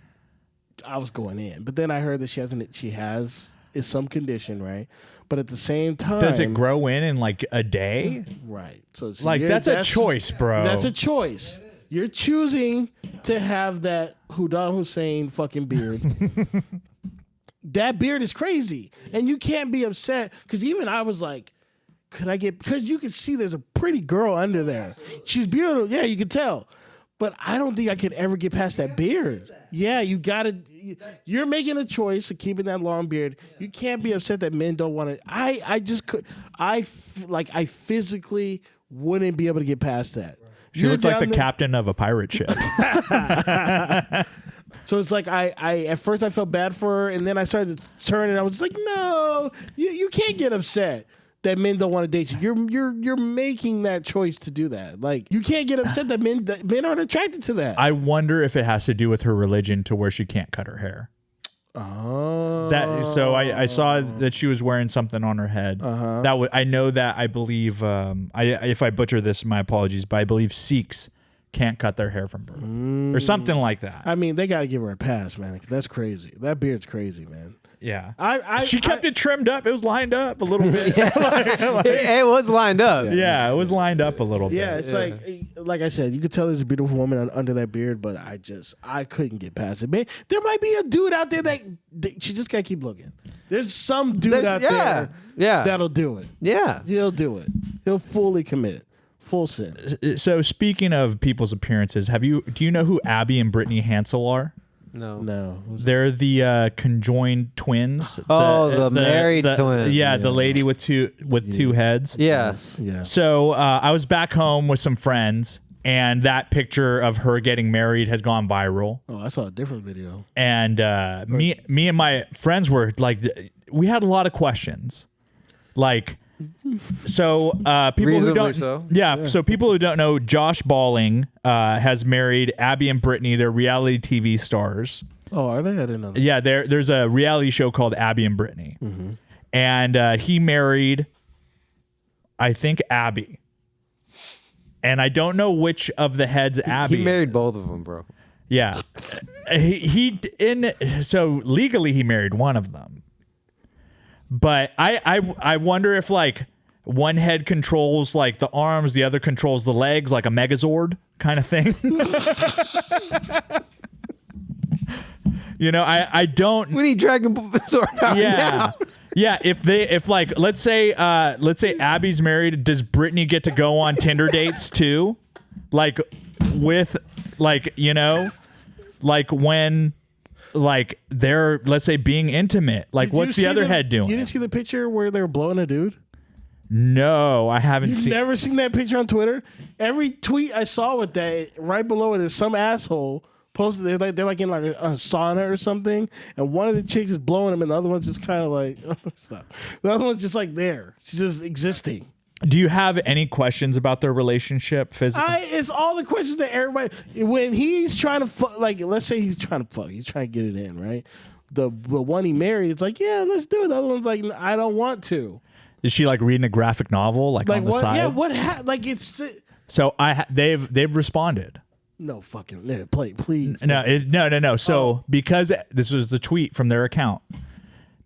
I was going in. But then I heard that she has some condition, right? But at the same time... Does it grow in like a day? Right. So it's like, that's a choice, bro. That's a choice. You're choosing to have that Saddam Hussein fucking beard. That beard is crazy. And you can't be upset. Because even I was like, because you can see there's a pretty girl under there. She's beautiful. Yeah, you can tell. But I don't think I could ever get past that beard. Yeah, you're making a choice of keeping that long beard. You can't be upset that men don't want to. I physically wouldn't be able to get past that. She looked like the captain of a pirate ship. So it's like I at first I felt bad for her, and then I started to turn, and I was like, no, you can't get upset that men don't want to date you. You're making that choice to do that. Like, you can't get upset that men aren't attracted to that. I wonder if it has to do with her religion to where she can't cut her hair. Oh. So I saw that she was wearing something on her head. I know that I believe if I butcher this, my apologies, but I believe Sikhs can't cut their hair from birth or something like that. I mean, they got to give her a pass, man. That's crazy. That beard's crazy, man. Yeah, she kept it trimmed up. It was lined up a little bit. It was lined up. Yeah, it was lined up a little bit. Yeah, it's like I said, you could tell there's a beautiful woman under that beard, but I couldn't get past it. Man, there might be a dude out there that she just gotta keep looking. There's some dude out there that'll do it. Yeah, he'll do it. He'll fully commit. Full sin. So speaking of people's appearances, do you know who Abby and Brittany Hansel are? No. They're the conjoined twins. The married twins. Yeah, the lady with two heads. Yes. Yeah. So I was back home with some friends, and that picture of her getting married has gone viral. Oh, I saw a different video. And me and my friends were like, we had a lot of questions, like. So people who don't, so people who don't know, Josh Balling has married Abby and Brittany. They're reality TV stars. Oh, are they? I didn't know that. Yeah, there's a reality show called Abby and Brittany, and he married, I think, Abby, and I don't know which of the heads Abby. He married both of them, bro. Yeah, so legally he married one of them. But I wonder if like one head controls like the arms, the other controls the legs, like a Megazord kind of thing. You know, I don't. We need Dragon Sword Power. Yeah, yeah. If like let's say Abby's married, does Brittany get to go on Tinder dates too? Like with like, you know, like when. Like they're, let's say, being intimate. Like, what's the other head doing? You didn't see the picture where they were blowing a dude? No, I haven't seen. You've never seen that picture on Twitter? Every tweet I saw with that, right below it is some asshole posted. They're like in like a sauna or something, and one of the chicks is blowing him, and the other one's just kind of like, stop. The other one's just like there. She's just existing. Do you have any questions about their relationship physically? It's all the questions that everybody, when he's trying to fuck, like, let's say he's trying to fuck, he's trying to get it in, right? The one he married, it's like, yeah, let's do it. The other one's like, I don't want to. Is she like reading a graphic novel, like on the what, side? Yeah, like it's. So they've responded. No fucking, please. No. So because this was the tweet from their account,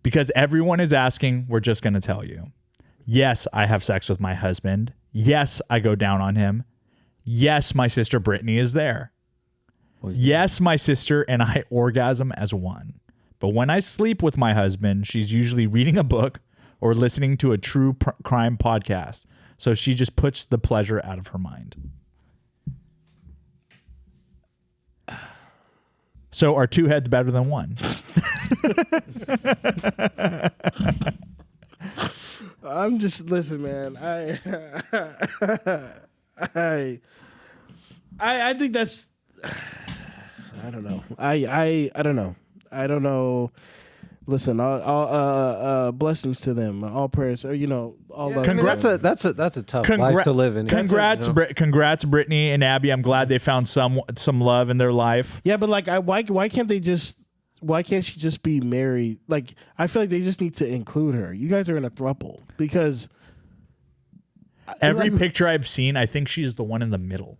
because everyone is asking, we're just going to tell you. Yes, I have sex with my husband. Yes, I go down on him. Yes, my sister Brittany is there. Yes, my sister and I orgasm as one. But when I sleep with my husband, she's usually reading a book or listening to a true crime podcast. So she just puts the pleasure out of her mind. So are 2 heads better than 1? I'm just listen, man. I think that's. I don't know. I don't know. I don't know. Listen, all blessings to them. All prayers. All love. I mean, that's a tough life to live in. Congrats, congrats, Brittany and Abby. I'm glad they found some love in their life. Yeah, but like, why can't they just? Why can't she just be married? Like, I feel like they just need to include her. You guys are in a throuple because every picture I've seen, I think she's the one in the middle.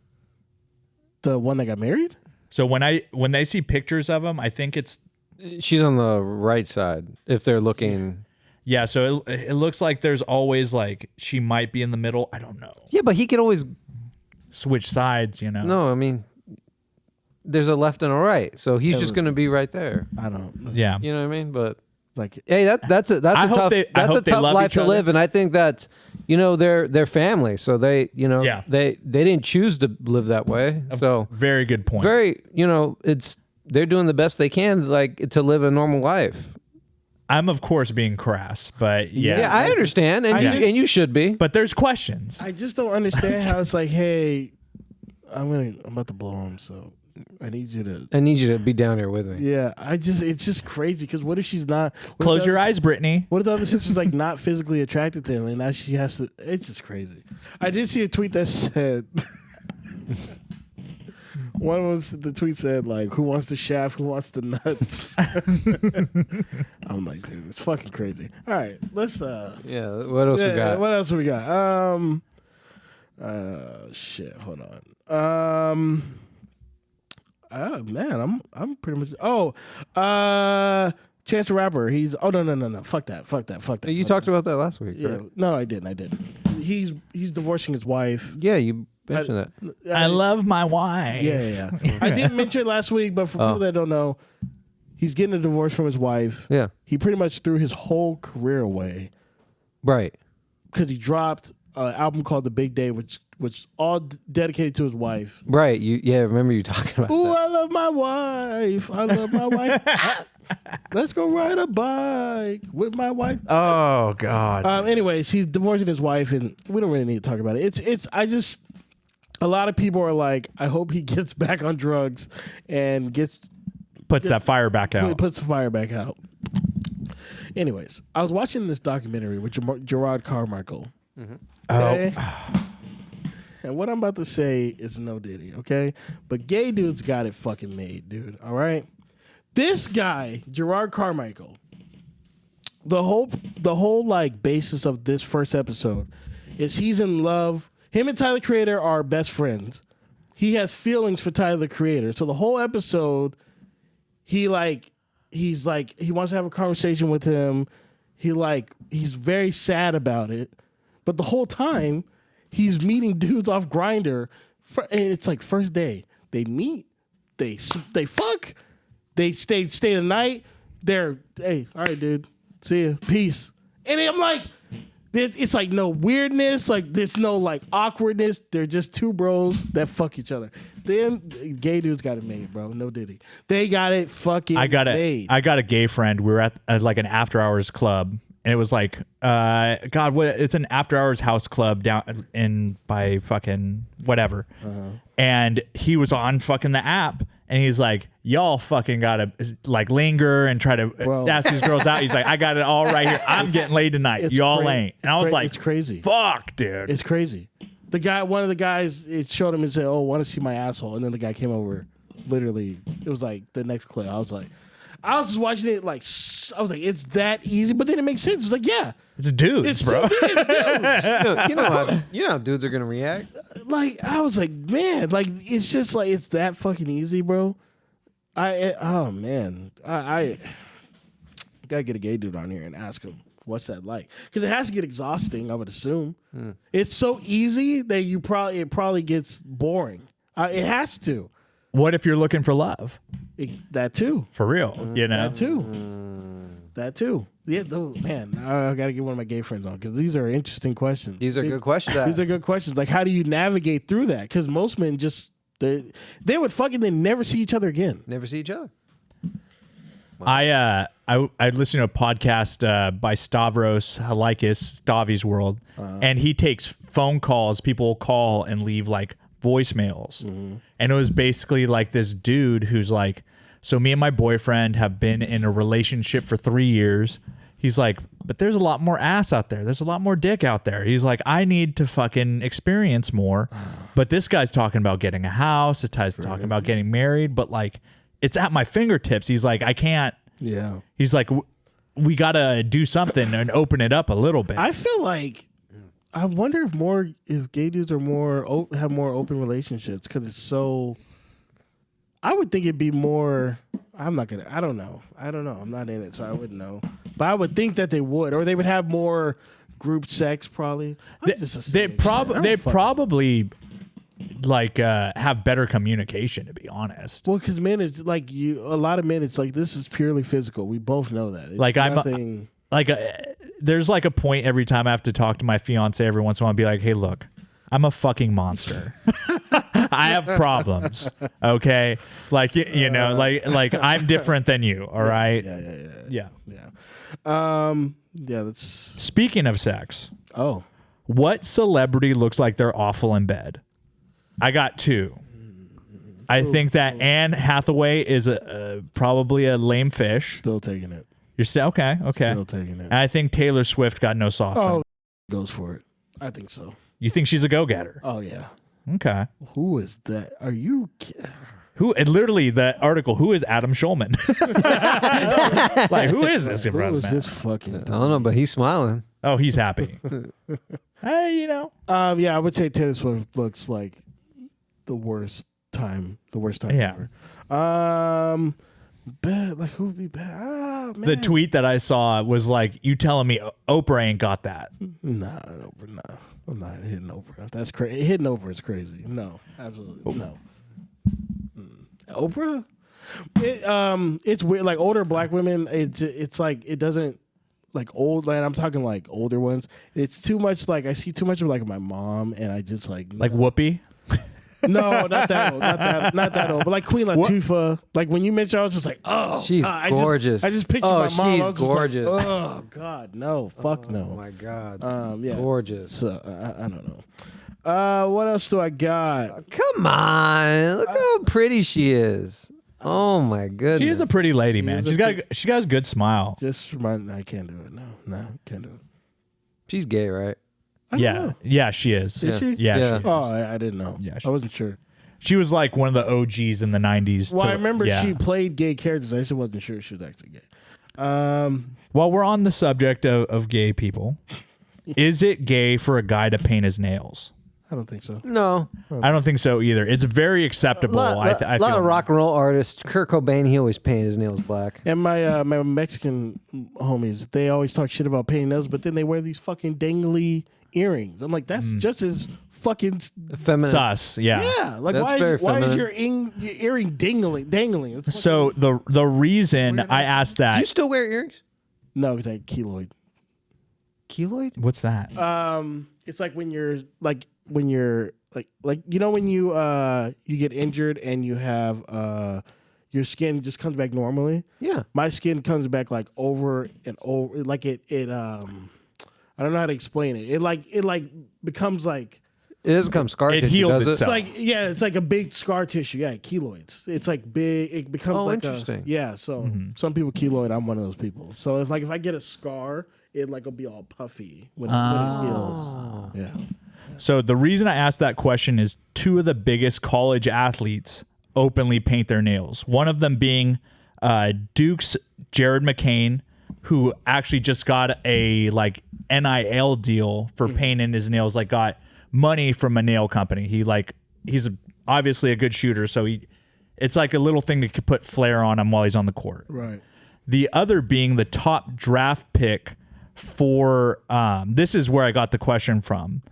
The one that got married. So when they see pictures of them, I think she's on the right side if they're looking. Yeah, so it looks like there's always like she might be in the middle. I don't know. Yeah, but he could always switch sides, No, I mean, there's a left and a right, so he's just going to be right there. I don't. Yeah, you know what I mean. But like, hey, that's a tough life to live, and I think that they're family, so they they didn't choose to live that way. So very good point. They're doing the best they can, like, to live a normal life. I'm of course being crass, but yeah, I understand, and you should be. But there's questions. I just don't understand how it's like, hey, I'm about to blow him, so I need you to be down here with me. Yeah, it's just crazy because what if she's not? Close your eyes, Brittany. What if the other sister's like not physically attracted to him, and now she has to? It's just crazy. I did see a tweet that said. One was the tweet said like, "Who wants the shaft? Who wants the nuts?" I'm like, dude, it's fucking crazy. All right, let's. Yeah. What else we got? What else we got? Shit. Hold on. Oh man, I'm pretty much. Chance the Rapper. He's. Oh no. Fuck that. You talked about that last week. Yeah. Right? No, I didn't. He's divorcing his wife. Yeah, you mentioned that. I love my wife. Yeah. I didn't mention it last week, but for people that don't know, he's getting a divorce from his wife. Yeah. He pretty much threw his whole career away. Right. Because he dropped an album called The Big Day, which all dedicated to his wife. Right. Remember you talking about Ooh, that. I love my wife. I love my wife. Let's go ride a bike with my wife. Oh God. Anyways, he's divorcing his wife, and we don't really need to talk about it. A lot of people are like, I hope he gets back on drugs and puts that fire back out. Puts the fire back out. Anyways, I was watching this documentary with Gerard Carmichael. Mm-hmm. Okay? And what I'm about to say is no diddy, okay? But gay dudes got it fucking made, dude. All right? This guy, Gerard Carmichael, the whole like basis of this first episode is he's in love. Him and Tyler the Creator are best friends. He has feelings for Tyler the Creator. So the whole episode, he wants to have a conversation with him. He's very sad about it. But the whole time, he's meeting dudes off Grindr. And it's like first day. They meet. They fuck. They stay the night. Hey, all right, dude. See ya. Peace. And I'm like, it's like no weirdness. Like there's no like awkwardness. They're just two bros that fuck each other. Them gay dudes got it made, bro. No diddy. They got it fucking made. I got a gay friend. We were at like an after hours club. And it was like, it's an after hours house club down in by fucking whatever. Uh-huh. And he was on fucking the app. And he's like, y'all fucking gotta like linger and try to ask these girls out. He's like, I got it all right here. I'm getting laid tonight. Y'all ain't. And I was like, it's crazy. Fuck, dude. It's crazy. One of the guys, it showed him and said, oh, want to see my asshole. And then the guy came over. Literally, it was like the next clip. I was just watching it like, I was like, it's that easy. But then it makes sense. It was like, yeah. It's dudes, bro. It's dudes. you know how dudes are going to react. Like, I was like, man, like, it's just like, it's that fucking easy, bro. I gotta get a gay dude on here and ask him, what's that like? Because it has to get exhausting, I would assume. It's so easy that it probably gets boring. It has to. What if you're looking for love? That too. For real, That too. Yeah, man, I got to get one of my gay friends on because these are interesting questions. These are good questions. These are good questions. Like, how do you navigate through that? Because most men just, they would fucking, they never see each other again. Never see each other. I listened to a podcast by Stavros Halakis, Stavi's World, and he takes phone calls. People call and leave like voicemails, and it was basically like this dude who's like, so me and my boyfriend have been in a relationship for 3 years. He's like, but there's a lot more ass out there. There's a lot more dick out there. He's like, I need to fucking experience more. But this guy's talking about getting a house. This guy's talking about getting married. But like, it's at my fingertips. He's like, I can't. Yeah. He's like, we got to do something and open it up a little bit. I feel like, I wonder if gay dudes are have more open relationships because it's so. I would think it'd be more. I don't know. I'm not in it, so I wouldn't know. But I would think that they would, or they would have more group sex probably. They probably like have better communication, to be honest. Well, because men is like a lot of men. It's like this is purely physical. We both know that. It's like nothing. There's like a point every time I have to talk to my fiance. Every once in a while, I'll be like, "Hey, look, I'm a fucking monster. I have problems. Okay, like you know, like I'm different than you. All right. Yeah. That's. Speaking of sex. Oh. What celebrity looks like they're awful in bed? I got two. I think that Anne Hathaway is probably a lame fish. Still taking it. You're still okay. Still taking it. And I think Taylor Swift got no soft. Oh, goes for it. I think so. You think she's a go-getter? Oh yeah. Okay. Who is that? Are you? Who? And literally, the article. Who is Adam Schulman? Like, who is this in front of Who is this fucking? I don't know, but he's smiling. Oh, he's happy. Hey, you know. Yeah, I would say Taylor Swift looks like the worst time Yeah. ever. Bad, like who would be bad? Oh, man. The tweet that I saw was like, "You telling me Oprah ain't got that?" Nah, I'm not hitting Oprah. That's crazy. Hitting Oprah is crazy. No, absolutely no. Oprah? It's weird. Like older black women, it's like it doesn't like old. Like I'm talking like older ones. It's too much. Like I see too much of like my mom, and I just like Whoopi. No, not that old. Not that old. But like Queen Latifah. Like when you mentioned, I was just like, oh, she's gorgeous. I just pictured my mom. She's I was gorgeous. Just like, oh God, no, fuck no. Oh my God. Yeah, gorgeous. So I don't know. What else do I got? Come on, look how pretty she is. Oh my goodness. She is a pretty lady, man. She got a good smile. Just remind. I can't do it. No, can't do it. She's gay, right? Yeah, she is. Is she? Yeah. She is. Oh, I didn't know. Yeah, I wasn't sure. She was like one of the OGs in the 90s. Well, I remember she played gay characters. I just wasn't sure she was actually gay. While we're on the subject of gay people, is it gay for a guy to paint his nails? I don't think so. No. I don't think so either. It's very acceptable. A lot of rock and roll artists. Kurt Cobain, he always painted his nails black. And my Mexican homies, they always talk shit about painting nails, but then they wear these fucking dangly earrings. I'm like, that's just as fucking feminine. Sus. Yeah. Yeah. Like, That's why is your earring dangling? It's So the reason I asked that. Do you still wear earrings? No, it's like keloid. Keloid? What's that? It's like when you're like you know when you get injured and you have your skin just comes back normally. Yeah. My skin comes back like over and over, like it I don't know how to explain it. It like becomes like it doesn't become scar tissue. It healed does itself. it's like it's like a big scar tissue. Yeah, keloids. It's like big. It becomes like interesting. So some people keloid. I'm one of those people. So if I get a scar, it like will be all puffy when it heals. Yeah. So the reason I asked that question is two of the biggest college athletes openly paint their nails. One of them being Duke's Jared McCain, who actually just got a like NIL deal for painting his nails. Like got money from a nail company. He's obviously a good shooter, so it's like a little thing to put flair on him while he's on the court. Right. The other being the top draft pick for this is where I got the question from.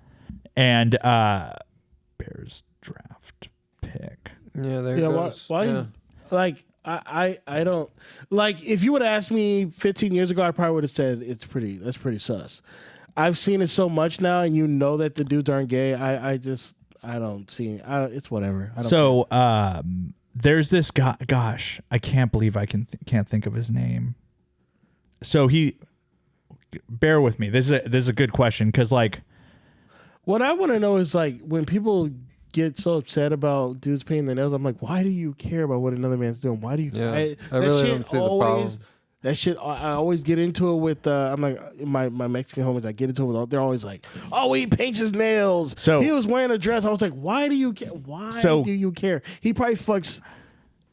And Bears draft pick. Yeah, there goes. Why yeah. like I don't like if you would have asked me 15 years ago, I probably would have said that's pretty sus. I've seen it so much now, and you know that the dudes aren't gay. I don't see. It's whatever. I don't there's this guy. Gosh, I can't believe I can't think of his name. So bear with me. This is a good question because like, what I want to know is like when people get so upset about dudes painting their nails, I'm like, why do you care about what another man's doing? Why do you? Yeah, I really don't see the problem. That shit, I always get into it with. I'm like my Mexican homies. I get into it with. They're always like, "Oh, he paints his nails." So he was wearing a dress. I was like, "Why do you care? Why do you care?" He probably fucks.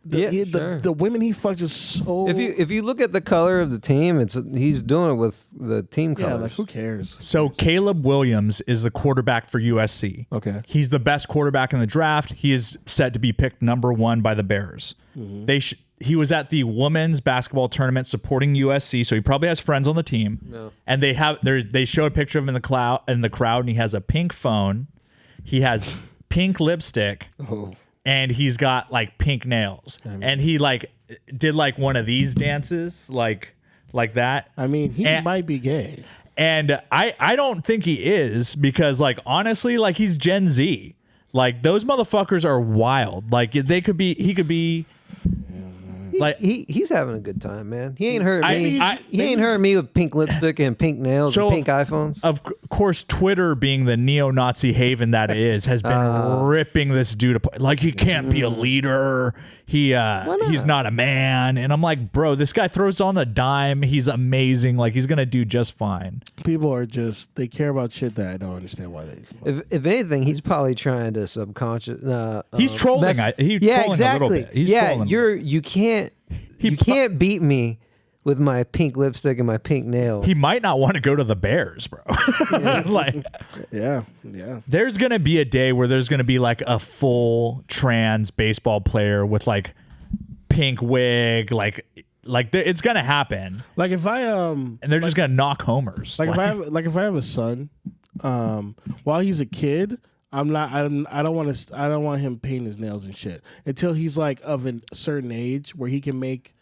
The women he fucks is so. If you look at the color of the team, he's doing it with the team colors. Yeah, like who cares? So Caleb Williams is the quarterback for USC. Okay, he's the best quarterback in the draft. He is set to be picked #1 by the Bears. Mm-hmm. He was at the women's basketball tournament supporting USC, so he probably has friends on the team. No. And they show a picture of him in the crowd, and he has a pink phone. He has pink lipstick. Oh. And he's got like pink nails. And he like did like one of these dances like that. I mean, he might be gay. And I don't think he is because like honestly, like he's Gen Z. Like those motherfuckers are wild. Like he could be like he's having a good time, man. He ain't hurt me. He ain't hurt hurt me with pink lipstick and pink nails and pink iPhones. Of course, Twitter, being the neo-Nazi haven that it is, has been ripping this dude apart. Like he can't be a leader. He's not a man. And I'm like, bro, this guy throws on the dime. He's amazing. Like he's gonna do just fine. People are they care about shit that I don't understand why they. If anything, he's probably trying to subconscious. He's trolling. He's trolling exactly. a little bit. He's trolling. You can't beat me with my pink lipstick and my pink nails. He might not want to go to the Bears, bro. Like, yeah. There's gonna be a day where there's gonna be like a full trans baseball player with like pink wig, like it's gonna happen. Like if I and they're just gonna knock homers. Like if I have a son, while he's a kid. I don't want him painting his nails and shit until he's like of a certain age where he can make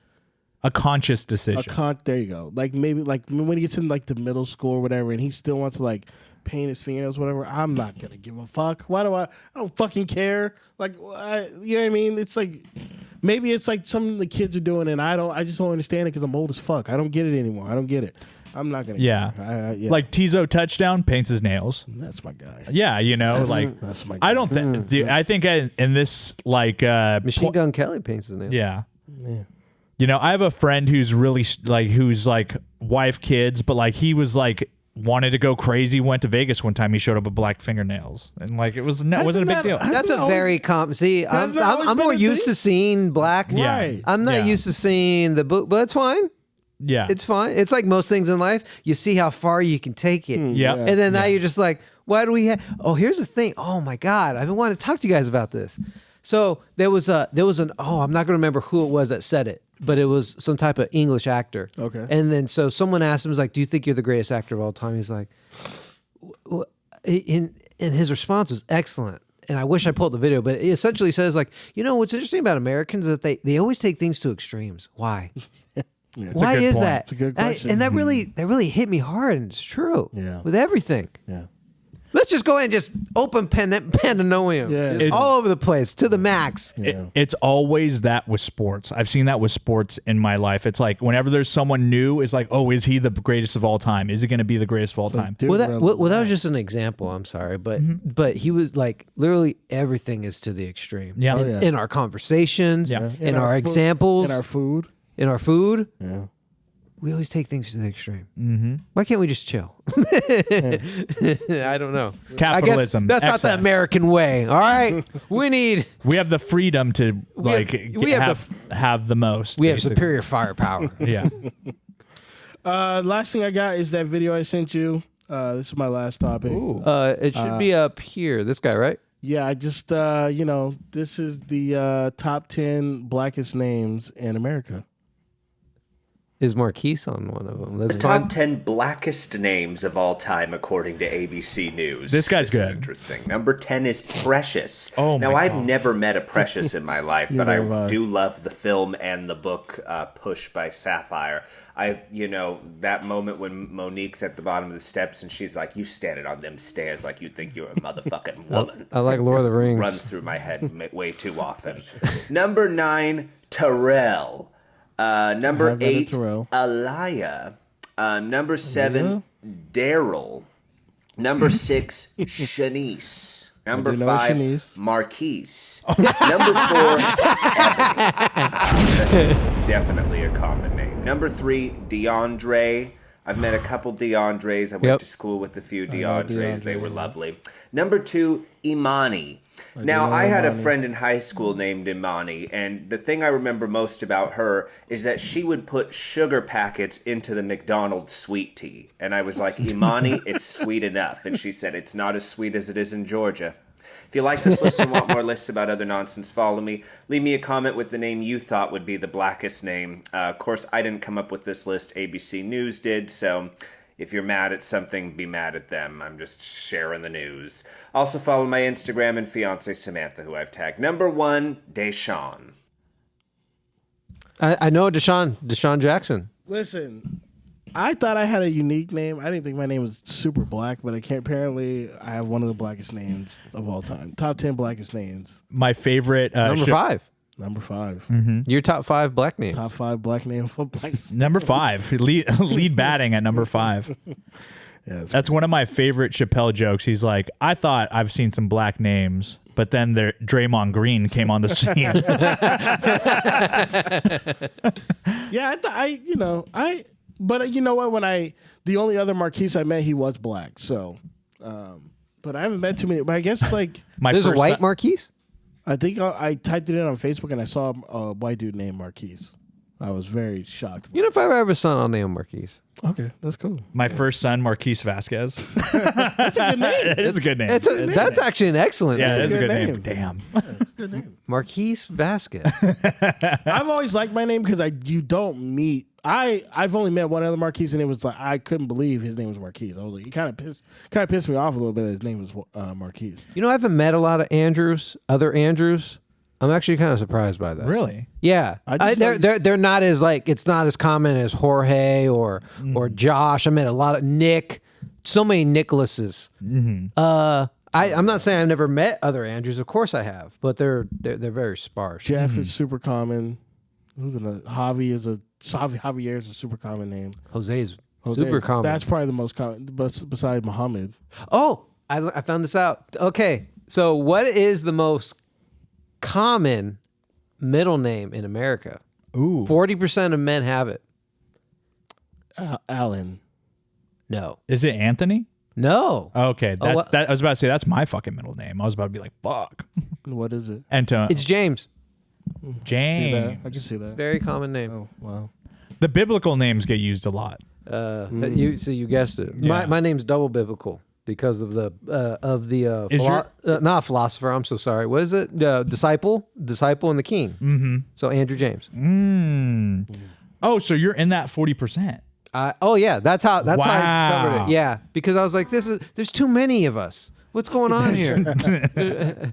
a conscious decision. There you go. Like maybe like when he gets in like the middle school or whatever, and he still wants to like paint his fingernails, whatever. I'm not gonna give a fuck. Why do I don't fucking care. Like you know what I mean? It's like maybe it's like something the kids are doing, and I just don't understand it because I'm old as fuck. I don't get it anymore. I don't get it. I'm not gonna. Yeah. Like Tizo Touchdown paints his nails. That's my guy. Yeah, that's my guy. I don't think. Dude, I think in this like Machine Gun Kelly paints his nails. Yeah. I have a friend who's really who's wife, kids, but like he was like wanted to go crazy. Went to Vegas one time. He showed up with black fingernails, and like it wasn't a big deal. That's a very common. See, I'm more used to seeing black. Yeah. Right. I'm not used to seeing the book, but it's fine. Yeah. It's fine. It's like most things in life. You see how far you can take it. Yeah. And then now you're just like, why do we have? Oh, here's the thing. Oh my God, I've been wanting to talk to you guys about this. So there was I'm not going to remember who it was that said it, but it was some type of English actor. Okay. And then so someone asked him, was like, do you think you're the greatest actor of all time? He's like, and his response was excellent. And I wish I pulled the video, but it essentially says like, what's interesting about Americans is that they always take things to extremes. Why? Yeah, why is point. that? It's a good question. And that really hit me hard, and it's true. Yeah. With everything. Yeah. Let's just go ahead and just open pandemonium. Yeah. Just all over the place to the max. Yeah. It's always that with sports. I've seen that with sports in my life. It's like whenever there's someone new, it's like, oh, is he the greatest of all time? Is he going to be the greatest of all time? Dude, Well, that was just an example. I'm sorry, but he was like literally everything is to the extreme. Yeah. Oh, yeah. In our conversations, Yeah. in our examples, in our food. Yeah. We always take things to the extreme. Mm-hmm. Why can't we just chill? I don't know. Capitalism. I guess that's not the excess. American way. All right, We have the freedom to have the most. we have basically. superior firepower. Yeah. Last thing I got is that video I sent you. This is my last topic. It should be up here. This guy, right? Yeah, I just this is the top 10 blackest names in America. is Marquise on one of them? That's The fun. top 10 blackest names of all time, according to ABC News. This guy's is good. Interesting. Number 10 is Precious. Oh, now, my I've God. never met a Precious in my life, but Neither have I I. do love the film and the book Push by Sapphire. That moment when Monique's at the bottom of the steps and she's like, "You standing on them stairs like you think you're a motherfucking woman." I like Lord of the Rings. Runs through my head way too often. Number 9, Terrell. Number I've met a 8, Terrell. Alaya. Number 7, Daryl. Number 6, Shanice. Number do know 5, Shanice. Marquise. Number 4, Ebony. This is definitely a common name. Number 3, DeAndre. I've met a couple DeAndres. I went Yep. to school with a few know DeAndres. They DeAndre, were yeah. lovely. Number 2, Imani. Now, know I had a Imani. friend in high school named Imani, and the thing I remember most about her is that she would put sugar packets into the McDonald's sweet tea. And I was like, Imani, it's sweet enough. And she said, it's not as sweet as it is in Georgia. If you like this list and want more lists about other nonsense, follow me. Leave me a comment with the name you thought would be the blackest name. Of course, I didn't come up with this list. ABC News did, so if you're mad at something, be mad at them. I'm just sharing the news. Also follow my Instagram and fiance Samantha, who I've tagged. Number 1, Deshaun. I know Deshaun Jackson. Listen, I thought I had a unique name. I didn't think my name was super black, but apparently I have one of the blackest names of all time. Top 10 blackest names. My favorite Number 5. Number 5. Your top 5 black names. Top 5 black name for black. Number 5, lead batting at number 5. Yeah, That's one of my favorite Chappelle jokes. He's like, I thought I've seen some black names, but then Draymond Green came on the scene. Yeah, but you know what? The only other Marquise I met, he was black. So, but I haven't met too many. But I guess There's a white Marquise? I think I typed it in on Facebook and I saw a white dude named Marquise. I was very shocked. You know, if I ever have a son, I'll name him Marquise. Okay, that's cool. My first son, Marquise Vasquez. That's a good name. It is a good name. That's actually an excellent Yeah, name. it is a good name. name. Damn. That's a good name. Marquise Vasquez. I've always liked my name because you don't meet. I've only met one other Marquise, and it was like I couldn't believe his name was Marquise. I was like, he kind of pissed me off a little bit that his name was Marquise. You know, I haven't met a lot of other Andrews. I'm actually kind of surprised by that. Really? Yeah, they're not as it's not as common as Jorge or Josh. I met a lot of Nick, so many Nicholases. Mm-hmm. I'm not saying I've never met other Andrews. Of course I have, but they're very sparse. Jeff is super common. Who's another? Javier is a super common name. Jose's Jose super is- common. That's probably the most common, besides Muhammad. Oh, I found this out. Okay, so what is the most common middle name in America? Ooh. 40% of men have it. Allen. No. Is it Anthony? No. Okay. Oh, what? I was about to say that's my fucking middle name. I was about to be like, fuck. What is it? Antonio. It's James. See James. that? I can see that. Very common name. Oh wow. The biblical names get used a lot. You guessed it. Yeah. My name's double biblical because of the Is not philosopher. I'm so sorry. What is it? Disciple, and the king. Mm-hmm. So Andrew James. Oh, so you're in that 40%. Oh yeah, that's how I discovered Wow. it. Yeah, because I was like, there's too many of us. What's going on here?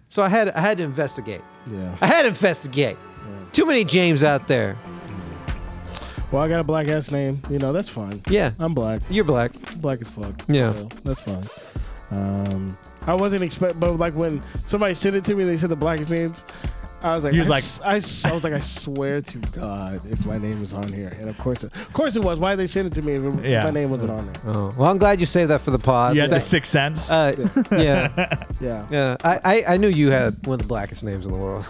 So I had to investigate. Yeah. I had to investigate. Too many James out there. Well, I got a black ass name. You know, that's fine. Yeah. I'm black. You're black. Black as fuck. Yeah. So, that's fine. I wasn't expect, but like when somebody sent it to me, they said the blackest names. I was like, He was I was like, I swear to God, if my name was on here, and of course it was. Why did they send it to me if my name wasn't on there? Oh, well, I'm glad you saved that for the pod. You had the Sixth Sense. Yeah. Yeah. I knew you had one of the blackest names in the world.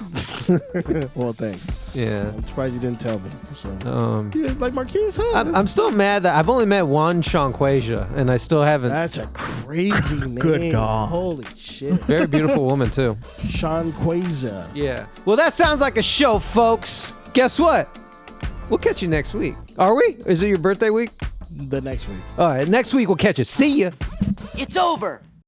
Well, thanks. Yeah. I'm surprised you didn't tell me. So. You like Marquise, huh? I'm still mad that I've only met one Sean Quasia, and I still haven't. That's a crazy name. Good God. Holy shit. Very beautiful woman too. Sean Quasia. Yeah. Well, that sounds like a show, folks. Guess what? We'll catch you next week. Are we? Is it your birthday week? The next week. All right. Next week we'll catch you. See ya. It's over.